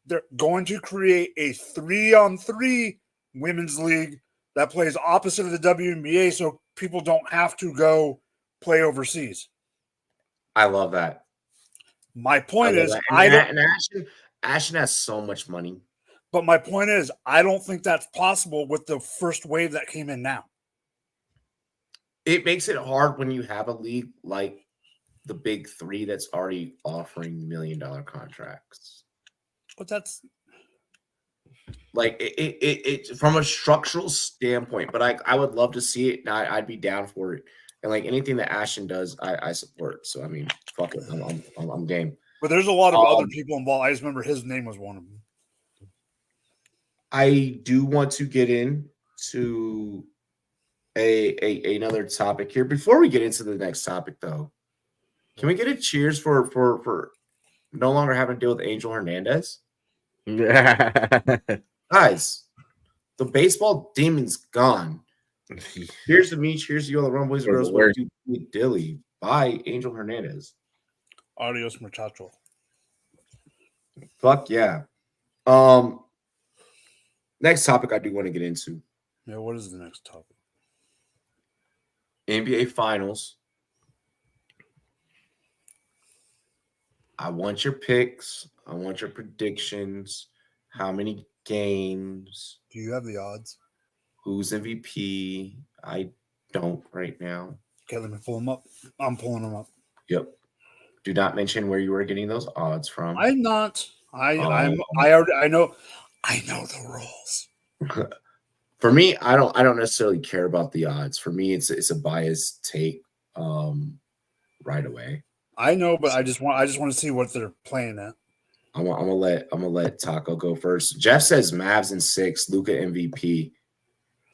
Speaker 6: They're going to create a 3-on-3 women's league that plays opposite of the WNBA so people don't have to go play overseas.
Speaker 2: I love that.
Speaker 6: My point is,
Speaker 2: Ashton has so much money.
Speaker 6: But my point is, I don't think that's possible with the first wave that came in now.
Speaker 2: It makes it hard when you have a league like the Big Three that's already offering $1 million contracts.
Speaker 6: But that's
Speaker 2: Like it from a structural standpoint, but I would love to see it. And I'd be down for it. And like anything that Ashton does, I support. So I mean, fuck it, I'm game.
Speaker 6: But there's a lot of other people involved. I just remember his name was one of them.
Speaker 2: I do want to get into another topic here. Before we get into the next topic, though, can we get a cheers for no longer having to deal with Angel Hernandez? Guys, the baseball demon's gone. Here's to me. Cheers to you, all the Rumboyz girls. What do you Dilly? Bye, Angel Hernandez.
Speaker 6: Adios, muchacho.
Speaker 2: Fuck yeah. Next topic I do want to get into.
Speaker 6: Yeah, what is the next topic?
Speaker 2: NBA Finals. I want your picks. I want your predictions. How many games?
Speaker 6: Do you have the odds?
Speaker 2: Who's MVP? I don't right now.
Speaker 6: Okay, let me pull them up. I'm pulling them up.
Speaker 2: Yep. Do not mention where you were getting those odds from.
Speaker 6: I'm not. I know the rules.
Speaker 2: For me, I don't necessarily care about the odds. For me, it's a biased take right away.
Speaker 6: I know, but I just want to see what they're playing at.
Speaker 2: I'm gonna let Taco go first. Jeff says Mavs in 6, Luka MVP.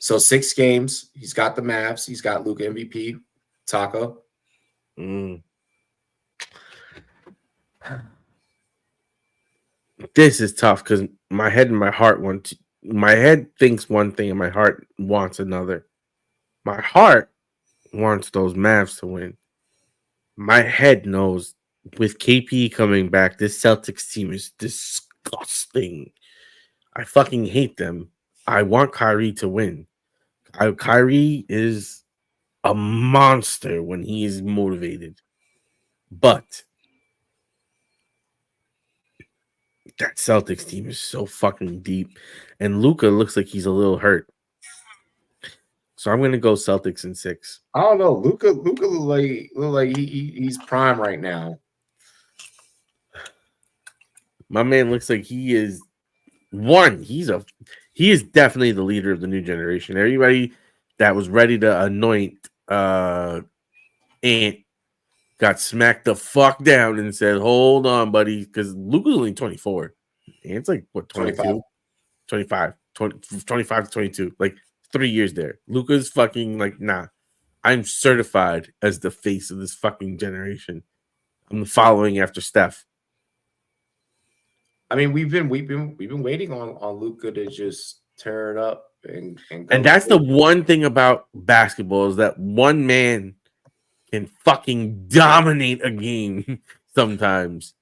Speaker 2: So 6 games. He's got the Mavs. He's got Luka MVP. Taco.
Speaker 5: This is tough because my head and my heart my head thinks one thing and my heart wants another. My heart wants those Mavs to win. My head knows with KP coming back, this Celtics team is disgusting. I fucking hate them. I want Kyrie to win. Kyrie is a monster when he is motivated. But that Celtics team is so fucking deep. And Luka looks like he's a little hurt. So I'm gonna go Celtics in 6.
Speaker 2: I don't know. Luka look like he's prime right now.
Speaker 5: My man looks like he is one. He is definitely the leader of the new generation. Everybody that was ready to anoint Ant got smacked the fuck down and said, "Hold on, buddy," because Luka's only 24. Ant's like what 22, 25 to 22, like 3 years there. Luka's fucking like, nah. I'm certified as the face of this fucking generation. I'm following after Steph.
Speaker 2: I mean, we've been waiting on Luka to just tear it up and
Speaker 5: that's the one thing about basketball is that one man can fucking dominate a game sometimes.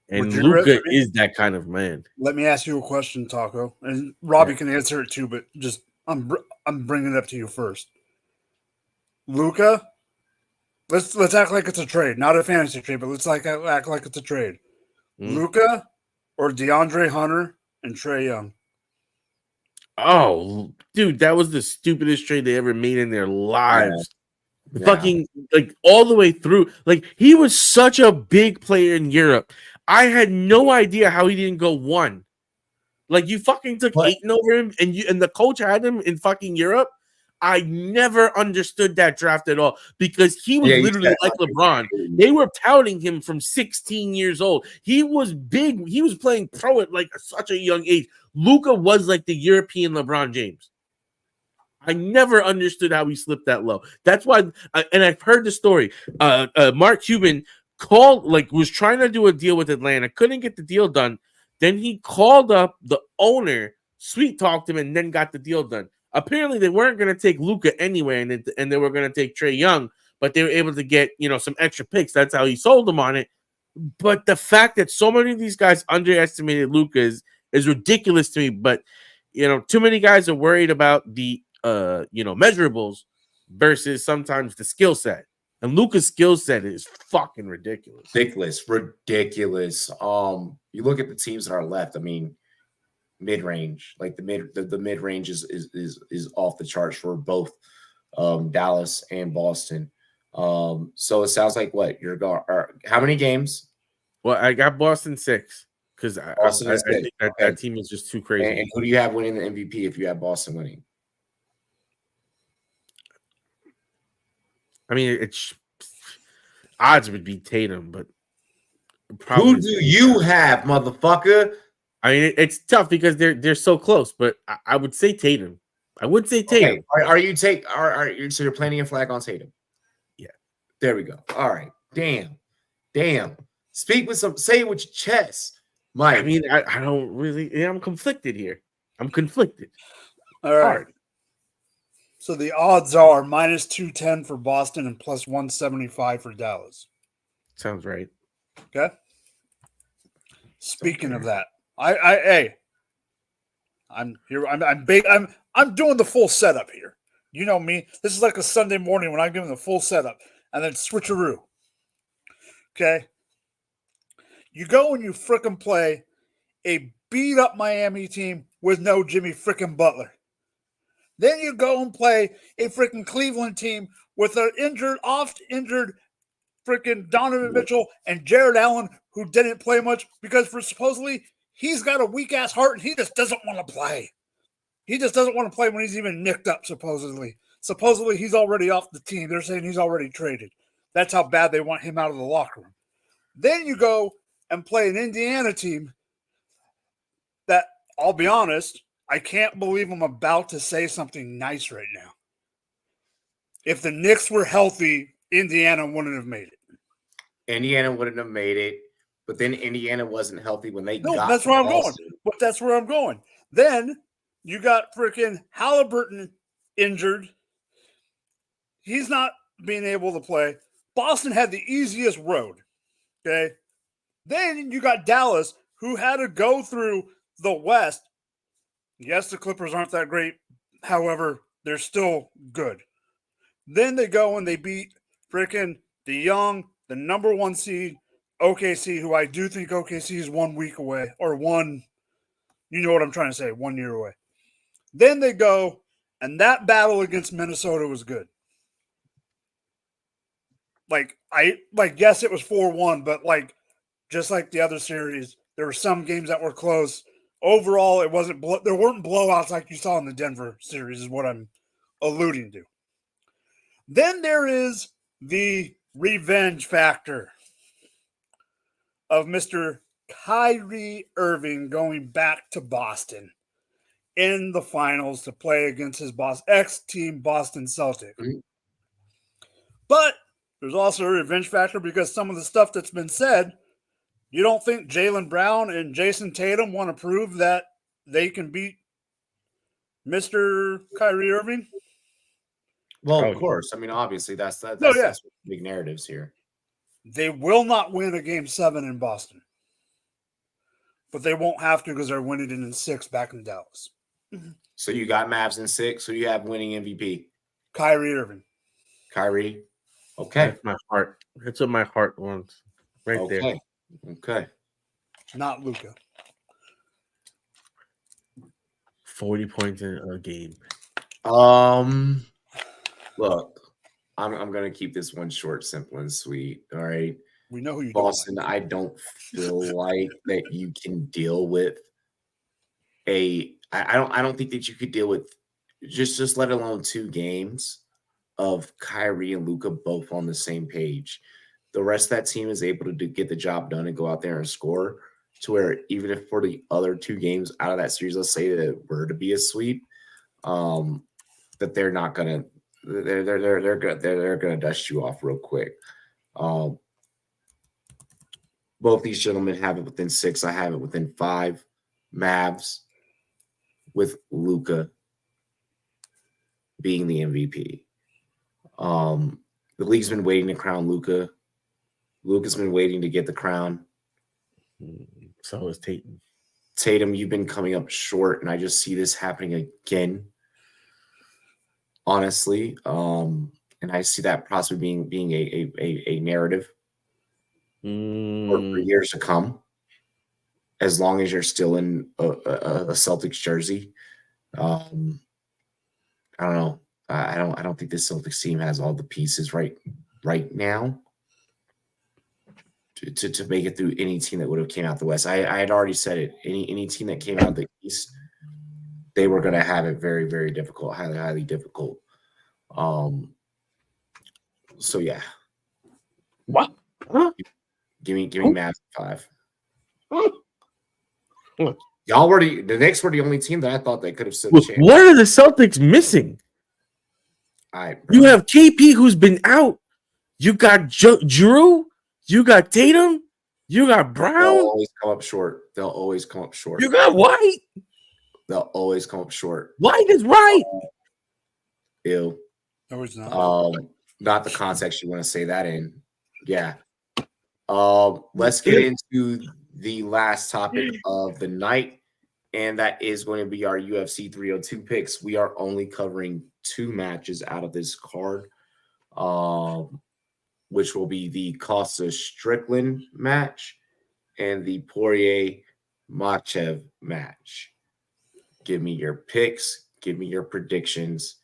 Speaker 5: And Luka is that kind of man.
Speaker 6: Let me ask you a question, Taco, and Robbie can answer it too. But just I'm bringing it up to you first. Luka, let's act like it's a trade, not a fantasy trade, but let's act like it's a trade. Luka or DeAndre Hunter and Trae Young.
Speaker 5: Oh, dude, that was the stupidest trade they ever made in their lives. Yeah. Fucking like all the way through. Like he was such a big player in Europe. I had no idea how he didn't go 1. Like you fucking took Ayton over him, and the coach had him in fucking Europe. I never understood that draft at all because he was literally like LeBron. They were touting him from 16 years old. He was big. He was playing pro at like such a young age. Luka was like the European LeBron James. I never understood how he slipped that low. That's why, and I've heard the story. Mark Cuban was trying to do a deal with Atlanta, couldn't get the deal done. Then he called up the owner, sweet talked him, and then got the deal done. Apparently, they weren't going to take Luka anyway, and they were going to take Trae Young, but they were able to get some extra picks. That's how he sold them on it. But the fact that so many of these guys underestimated Luka is ridiculous to me. But too many guys are worried about the measurables versus sometimes the skill set. And Luka's skill set is fucking ridiculous.
Speaker 2: Ridiculous. You look at the teams that are left. I mean, mid-range, like the mid-range is off the charts for both Dallas and Boston. So it sounds like what you're going. How many games?
Speaker 5: Well, I got Boston 6 because I
Speaker 2: Boston is
Speaker 5: think
Speaker 2: six.
Speaker 5: that
Speaker 2: Okay.
Speaker 5: that team is just too crazy.
Speaker 2: And who do you have winning the MVP if you have Boston winning?
Speaker 5: I mean, it's odds would be Tatum, but
Speaker 2: Who do you have, motherfucker?
Speaker 5: I mean, it's tough because they're so close, but I would say Tatum. I would say Tatum.
Speaker 2: Okay. Are you so you're planting a flag on Tatum?
Speaker 5: Yeah.
Speaker 2: There we go. All right. Damn. Say it with your chest, Mike.
Speaker 5: I mean, I don't really. Yeah, I'm conflicted here. I'm conflicted.
Speaker 6: All right. So the odds are minus 210 for Boston and plus 175 for Dallas.
Speaker 5: Sounds right.
Speaker 6: Okay. Speaking of that, I'm here. I'm doing the full setup here. You know me. This is like a Sunday morning when I'm giving the full setup and then switcheroo. Okay. You go and you frickin' play a beat up Miami team with no Jimmy frickin' Butler. Then you go and play a frickin' Cleveland team with an oft-injured frickin' Donovan Mitchell and Jared Allen, who didn't play much because supposedly he's got a weak-ass heart and he just doesn't want to play. He just doesn't want to play when he's even nicked up, supposedly. Supposedly he's already off the team. They're saying he's already traded. That's how bad they want him out of the locker room. Then you go and play an Indiana team that, I'll be honest, I can't believe I'm about to say something nice right now. If the Knicks were healthy, Indiana wouldn't have made it.
Speaker 2: Indiana wouldn't have made it, but then Indiana wasn't healthy when they got.
Speaker 6: That's where I'm going. But that's where I'm going. Then you got freaking Halliburton injured. He's not being able to play. Boston had the easiest road. Okay. Then you got Dallas, who had to go through the West. Yes, the Clippers aren't that great. However, they're still good. Then they go and they beat freaking the number one seed, OKC, who I do think OKC is 1 week away, or you know what I'm trying to say, 1 year away. Then they go, and that battle against Minnesota was good. Yes, it was 4-1, but just like the other series, there were some games that were close. Overall, there weren't blowouts like you saw in the Denver series, is what I'm alluding to. Then there is the revenge factor of Mr. Kyrie Irving going back to Boston in the finals to play against his ex-team Boston Celtics. Mm-hmm. But there's also a revenge factor because some of the stuff that's been said, you don't think Jaylen Brown and Jason Tatum want to prove that they can beat Mr. Kyrie Irving?
Speaker 2: Well, of course. I mean, obviously, that's big narratives here.
Speaker 6: They will not win a Game 7 in Boston. But they won't have to because they're winning it in 6 back in Dallas.
Speaker 2: So you got Mavs in 6. Who do you have winning MVP?
Speaker 6: Kyrie Irving.
Speaker 2: Kyrie. Okay.
Speaker 5: That's my heart. That's what my heart wants. Right there.
Speaker 2: Okay.
Speaker 6: Not Luka.
Speaker 5: 40 points in a game.
Speaker 2: Look, I'm gonna keep this one short, simple, and sweet. All right.
Speaker 6: We know who you
Speaker 2: Boston,
Speaker 6: don't
Speaker 2: I don't feel like that you can deal with I don't think that you could deal with just let alone 2 games of Kyrie and Luka both on the same page. The rest of that team is able to get the job done and go out there and score to where even if for the other 2 games out of that series, let's say that it were to be a sweep, that they're not gonna they're gonna dust you off real quick. Both these gentlemen have it within 6. I have it within 5. Mavs with Luka being the MVP. The league's been waiting to crown Luka. Luka's been waiting to get the crown.
Speaker 5: So is Tatum.
Speaker 2: Tatum, you've been coming up short, and I just see this happening again. Honestly, and I see that possibly being a narrative for years to come, as long as you're still in a Celtics jersey. I don't know. I don't think this Celtics team has all the pieces right now to make it through any team that would have came out the West. I had already said it. Any team that came out the East, they were going to have it very, very difficult, highly, highly difficult. So yeah.
Speaker 5: What? Huh?
Speaker 2: Give me Mavs 5. Y'all were the Knicks were the only team that I thought they could have stood a chance.
Speaker 5: What are the Celtics missing?
Speaker 2: All right,
Speaker 5: you have KP who's been out. You got Drew. You got Tatum. You got Brown.
Speaker 2: They'll always come up short.
Speaker 5: You got White.
Speaker 2: They'll always come up short.
Speaker 5: White is right.
Speaker 2: Ew.
Speaker 6: No, it's not.
Speaker 2: Not the context you want to say that in. Yeah. Let's get into the last topic of the night, and that is going to be our UFC 302 picks. We are only covering 2 matches out of this card, which will be the Costa Strickland match and the Poirier Makhachev match. Give me your picks. Give me your predictions.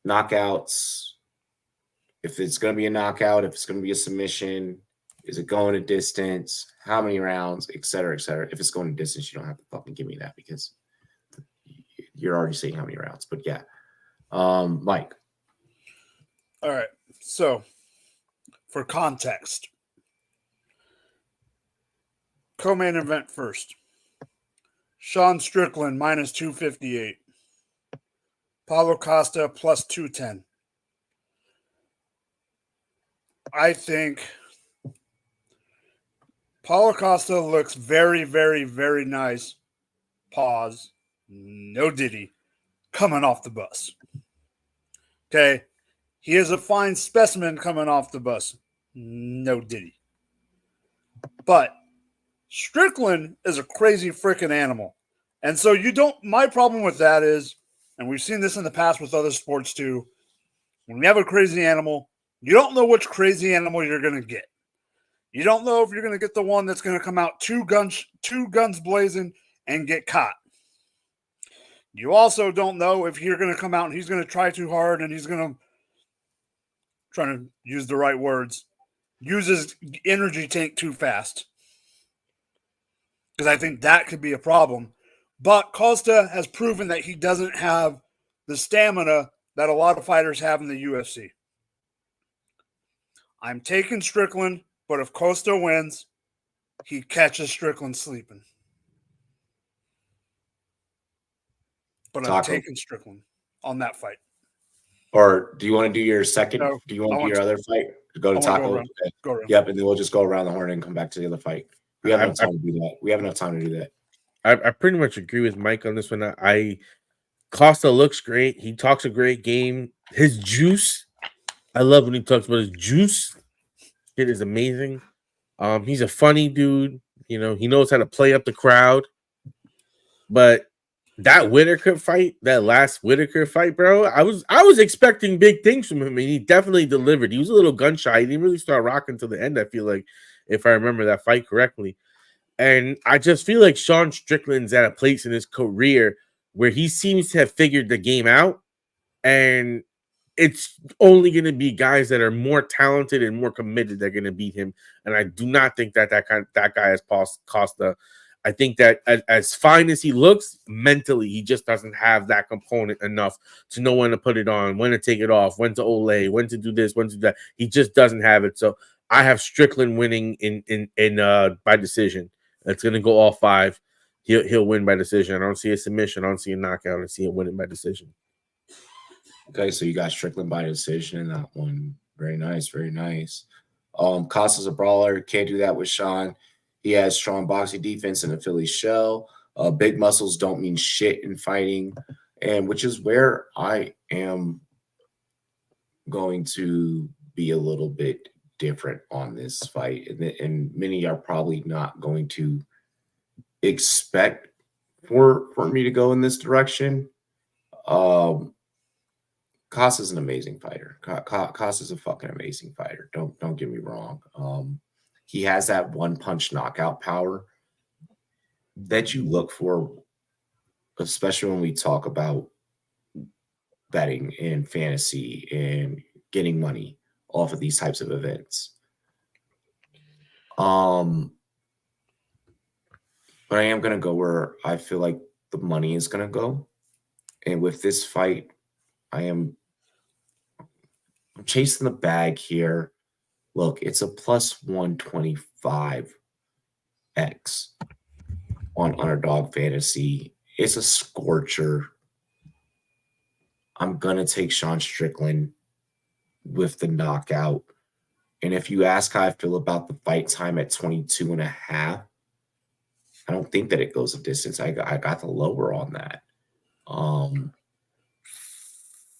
Speaker 2: Knockouts. If it's going to be a knockout, if it's going to be a submission, is it going to distance? How many rounds, et cetera, et cetera. If it's going to distance, you don't have to fucking give me that because you're already saying how many rounds. But yeah, Mike.
Speaker 6: All right. So, for context, co-main event first. Sean Strickland minus 258. Paulo Costa plus 210. I think Paulo Costa looks very, very, very nice. Pause. No diddy. Coming off the bus. Okay. He is a fine specimen coming off the bus. No diddy. But Strickland is a crazy freaking animal. And so my problem with that is, and we've seen this in the past with other sports too, when you have a crazy animal, you don't know which crazy animal you're going to get. You don't know if you're going to get the one that's going to come out two guns blazing and get caught. You also don't know if you're going to come out and he's going to try too hard and he's going to, trying to use the right words, use his energy tank too fast. Because I think that could be a problem. But Costa has proven that he doesn't have the stamina that a lot of fighters have in the UFC. I'm taking Strickland, but if Costa wins, he catches Strickland sleeping. But I'm taking Strickland on that fight.
Speaker 2: Or do you want to do your second?
Speaker 6: No,
Speaker 2: do you want to do your other fight? Go to Taco?
Speaker 6: Go around.
Speaker 2: Yep, and then we'll just go around the horn and come back to the other fight. We have enough time to do that. We have enough time to do that.
Speaker 5: I pretty much agree with Mike on this one. Costa looks great. He talks a great game. His juice, I love when he talks about his juice. It is amazing. He's a funny dude. You know, he knows how to play up the crowd. But that Whitaker fight, that last Whitaker fight, bro, I was expecting big things from him, and he definitely delivered. He was a little gun shy. He didn't really start rocking till the end, I feel like, if I remember that fight correctly. And I just feel like Sean Strickland's at a place in his career where he seems to have figured the game out, and it's only going to be guys that are more talented and more committed that are going to beat him. And I do not think that guy has Costa. I think that as fine as he looks, mentally, he just doesn't have that component enough to know when to put it on, when to take it off, when to ole, when to do this, when to do that. He just doesn't have it. So I have Strickland winning in by decision. It's going to go all 5. He'll win by decision. I don't see a submission. I don't see a knockout. I see him winning by decision.
Speaker 2: Okay, so you got Strickland by decision in that one. Very nice, very nice. Costa's a brawler. Can't do that with Sean. He has strong boxing defense and a Philly shell. Big muscles don't mean shit in fighting, and which is where I am going to be a little bit different on this fight. And many are probably not going to expect for me to go in this direction. Costa's an amazing fighter. Costa's a fucking amazing fighter. Don't get me wrong. He has that one punch knockout power that you look for, especially when we talk about betting and fantasy and getting money off of these types of events. But I am gonna go where I feel like the money is gonna go. And with this fight, I'm chasing the bag here. Look, it's a plus 125x on Underdog Fantasy. It's a scorcher. I'm gonna take Sean Strickland with the knockout. And if you ask how I feel about the fight time at 22.5, I don't think that it goes a distance. I got the lower on that.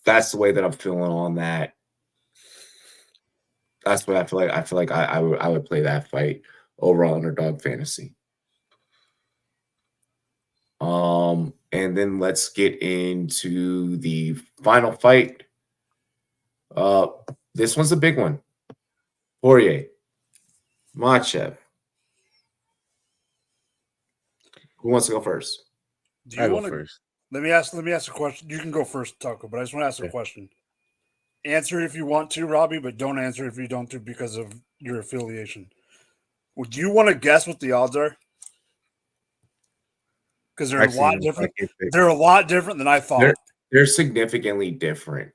Speaker 2: That's the way that I'm feeling on that. That's what I feel like. I feel like I would play that fight over on Underdog Fantasy. And then let's get into the final fight. This one's a big one. Poirier, Makhachev. Who wants to go first?
Speaker 6: Do you want to first? Let me ask a question. You can go first, Taco, but I just want to ask a question. Answer if you want to, Robbie, but don't answer if you don't to because of your affiliation. Would you want to guess what the odds are? Because they're a lot different. They're a lot different than I thought.
Speaker 2: They're significantly different.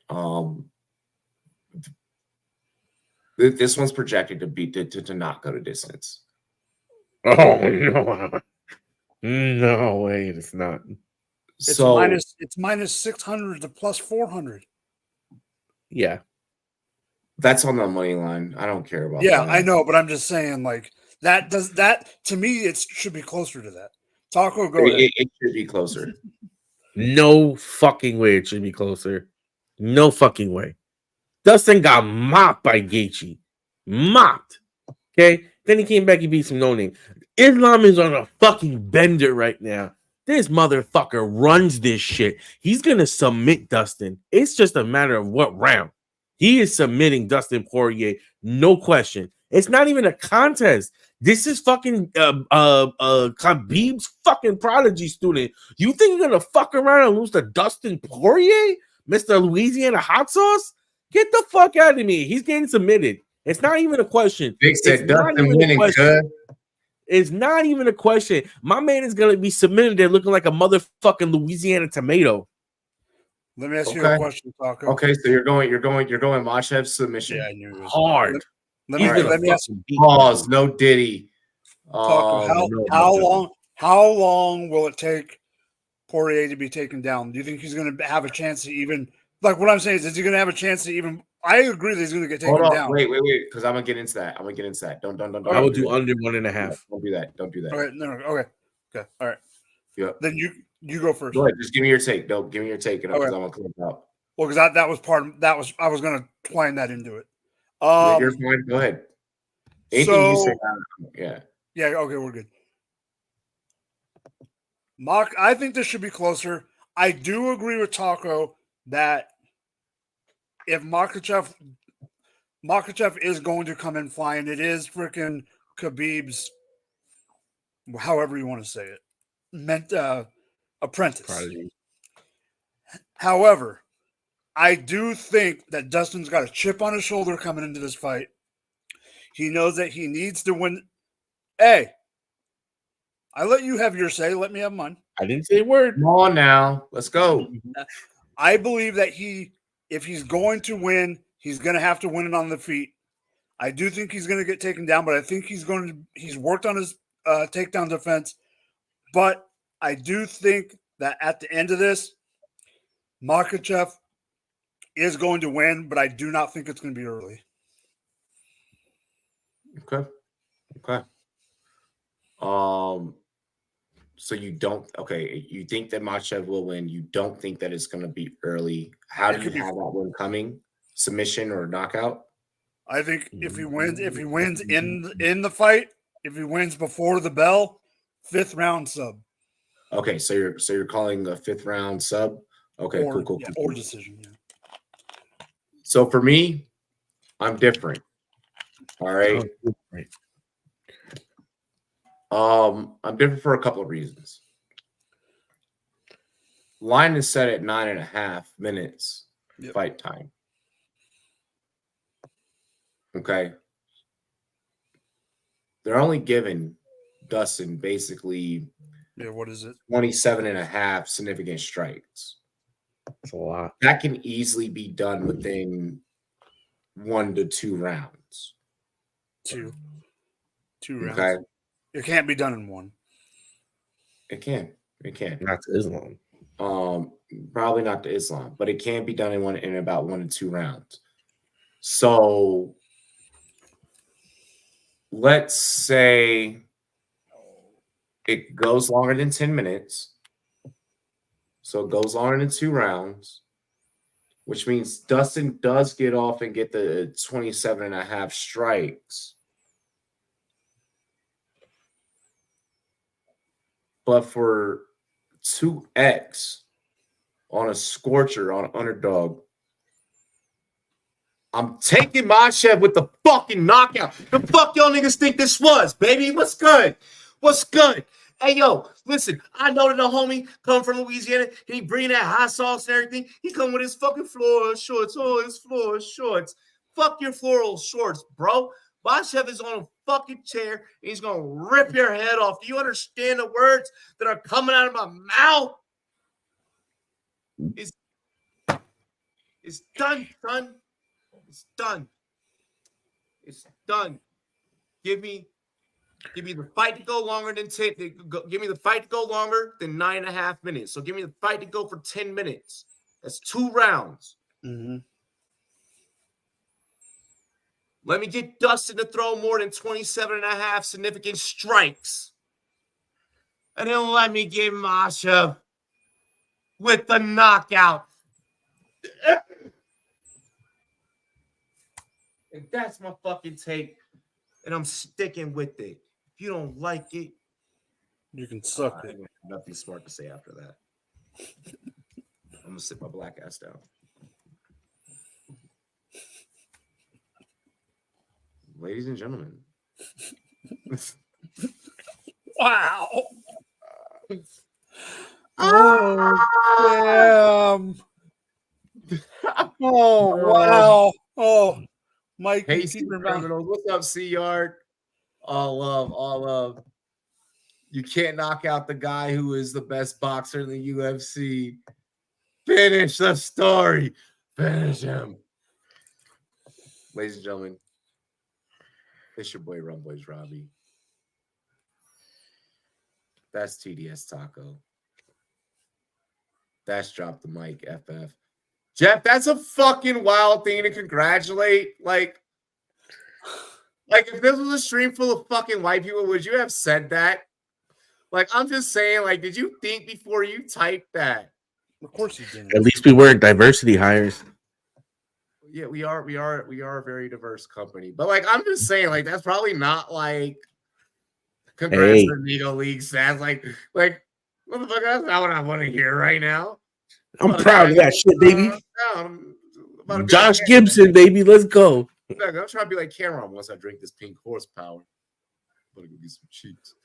Speaker 2: This one's projected to be to not go to distance.
Speaker 5: Oh no. No way, it's not.
Speaker 6: It's minus 600 to plus 400.
Speaker 5: Yeah.
Speaker 2: That's on the money line. I don't care about
Speaker 6: that.
Speaker 2: I
Speaker 6: know, but I'm just saying, like, that to me, it should be closer to that. Taco, go ahead.
Speaker 2: It should be closer.
Speaker 5: No fucking way it should be closer. No fucking way. Dustin got mopped by Gaethje. Mopped. Okay? Then he came back and beat some no-name. Islam is on a fucking bender right now. This motherfucker runs this shit. He's going to submit Dustin. It's just a matter of what round. He is submitting Dustin Poirier. No question. It's not even a contest. This is fucking Khabib's fucking prodigy student. You think you're going to fuck around and lose to Dustin Poirier? Mr. Louisiana Hot Sauce? Get the fuck out of me. He's getting submitted. It's not even a question.
Speaker 2: Big said Dustin winning good.
Speaker 5: It's not even a question. My man is gonna be submitted there looking like a motherfucking Louisiana tomato.
Speaker 6: Let me ask you a question, Taco.
Speaker 2: Okay, so you're going Makhachev submission.
Speaker 6: Yeah, I knew it.
Speaker 5: Hard.
Speaker 6: Let me ask you.
Speaker 2: Pause. No Diddy.
Speaker 6: Taco, how long will it take Poirier to be taken down? Do you think he's going to have a chance to even like what I'm saying is he going to have a chance to even? I agree that he's going to get taken down.
Speaker 2: Wait, because I'm going to get into that. Don't.
Speaker 5: I will do under 1.5.
Speaker 2: Don't do that. Don't do that.
Speaker 6: Okay, no. Okay. All right.
Speaker 2: Yeah.
Speaker 6: Then you go first.
Speaker 2: Go ahead. Just give me your take. No, give me your take. Because I'm going to clean it up.
Speaker 6: Well, because that was part of that was I was going to twine that into it.
Speaker 2: You're fine. Go ahead. Anything you say. Yeah.
Speaker 6: Yeah. Okay, we're good. I think this should be closer. I do agree with Taco that if Makhachev is going to come in flying, it is freaking Khabib's, however you want to say it, apprentice. Probably. However, I do think that Dustin's got a chip on his shoulder coming into this fight. He knows that he needs to win. Hey, I let you have your say. Let me have mine.
Speaker 5: I didn't say a word.
Speaker 2: Come on now. Let's go.
Speaker 6: I believe that if he's going to win, he's going to have to win it on the feet. I do think he's going to get taken down, but I think he's worked on his takedown defense. But I do think that at the end of this, Makhachev is going to win, but I do not think it's going to be early.
Speaker 2: Okay. So you don't. Okay, you think that Makhachev will win. You don't think that it's going to be early. How do you have that one coming? Submission or knockout?
Speaker 6: I think if he wins in the fight, if he wins before the bell, 5th round sub.
Speaker 2: Okay, so you're calling a 5th round sub. Okay, cool.
Speaker 6: Or decision. Yeah.
Speaker 2: So for me, I'm different. All right. I'm different for a couple of reasons. Line is set at 9.5 minutes fight time. Okay. they're only giving Dustin basically
Speaker 6: what is it?
Speaker 2: 27.5 significant strikes.
Speaker 5: That's a lot.
Speaker 2: That can easily be done within 1 to 2 rounds.
Speaker 6: Two rounds.
Speaker 2: Okay.
Speaker 6: It can't be done in one.
Speaker 2: It can.
Speaker 5: Not to Islam.
Speaker 2: Probably not to Islam, but it can be done in about 1 to 2 rounds. So let's say it goes longer than 10 minutes. So it goes longer than 2 rounds, which means Dustin does get off and get the 27.5 strikes. But for 2x on a scorcher, on an underdog, I'm taking Cashapp with the fucking knockout. The fuck y'all niggas think this was, baby? What's good? What's good? Hey, yo, listen, I know that the homie come from Louisiana. He bring that hot sauce and everything. He come with his fucking floral shorts. Oh, his floral shorts. Fuck your floral shorts, bro. Cashapp is on a fucking chair, and he's going to rip your head off. Do you understand the words that are coming out of my mouth? It's done, son. It's done. It's done. Give me the fight to go longer than 10. Give me the fight to go longer than 9.5 minutes. So give me the fight to go for 10 minutes. That's 2 rounds.
Speaker 6: Mm-hmm.
Speaker 2: Let me get Dustin to throw more than 27.5 significant strikes. And then let me get Cashapp with the knockout. And that's my fucking take. And I'm sticking with it. If you don't like it,
Speaker 6: you can suck it.
Speaker 2: Nothing smart to say after that. I'm going to sit my black ass down. Ladies and gentlemen.
Speaker 6: Wow. Oh, damn. Oh, wow. Oh, Mike.
Speaker 2: Hey, criminals. What's up, C-Yard? All love. You can't knock out the guy who is the best boxer in the UFC. Finish the story. Finish him. Ladies and gentlemen, it's your boy Rumboyz Robbie. That's TDS Taco. That's Drop the Mic FF. Jeff, that's a fucking wild thing to congratulate. Like if this was a stream full of fucking white people, would you have said that? Like, I'm just saying, like, did you think before you typed that?
Speaker 6: Of course you didn't.
Speaker 5: At least we weren't diversity hires.
Speaker 2: Yeah, we are a very diverse company. But like, I'm just saying, like, that's probably not like congrats to the Nego League stats. Like, motherfucker, that's not what I want to hear right now.
Speaker 5: I'm proud of that shit, baby. Josh Gibson, baby. Let's go.
Speaker 2: I'm trying to be like Cameron once I drink this pink horsepower. I'm gonna give you some cheeks.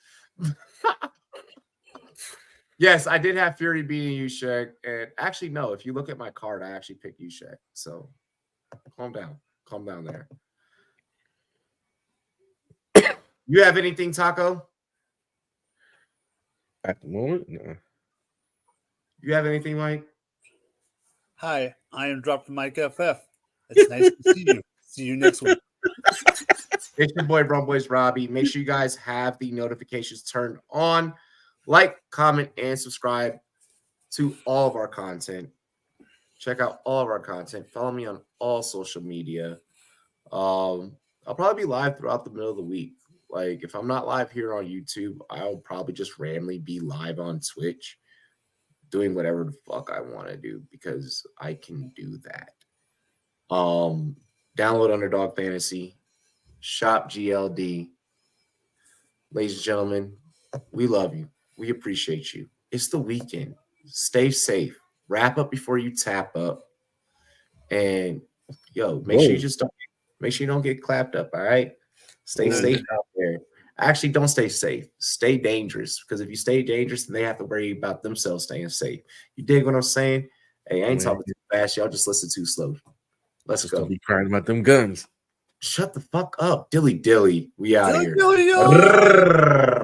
Speaker 2: Yes, I did have Fury beating Usyk. And actually, no, if you look at my card, I actually picked Usyk. So calm down. Calm down there. You have anything, Taco?
Speaker 5: At the moment, no.
Speaker 2: You have anything, Mike?
Speaker 6: Hi, I am Drop the Mic FF. It's nice to see you. See you next week.
Speaker 2: It's your boy Rumboyz Robbie. Make sure you guys have the notifications turned on. Like, comment, and subscribe to all of our content. Check out all of our content. Follow me on all social media. I'll probably be live throughout the middle of the week. Like, if I'm not live here on YouTube, I'll probably just randomly be live on Twitch doing whatever the fuck I want to do because I can do that. Download Underdog Fantasy. Shop GLD. Ladies and gentlemen, we love you. We appreciate you. It's the weekend. Stay safe. Wrap up before you tap up. And make sure you don't get clapped up. All right. Stay safe out there. Actually, don't stay safe. Stay dangerous. Because if you stay dangerous, then they have to worry about themselves staying safe. You dig what I'm saying? Hey, I ain't talking too fast. Y'all just listen too slow. Let's go.
Speaker 5: Don't be crying about them guns.
Speaker 2: Shut the fuck up. Dilly dilly. We out of here.
Speaker 6: Dilly dilly, yo.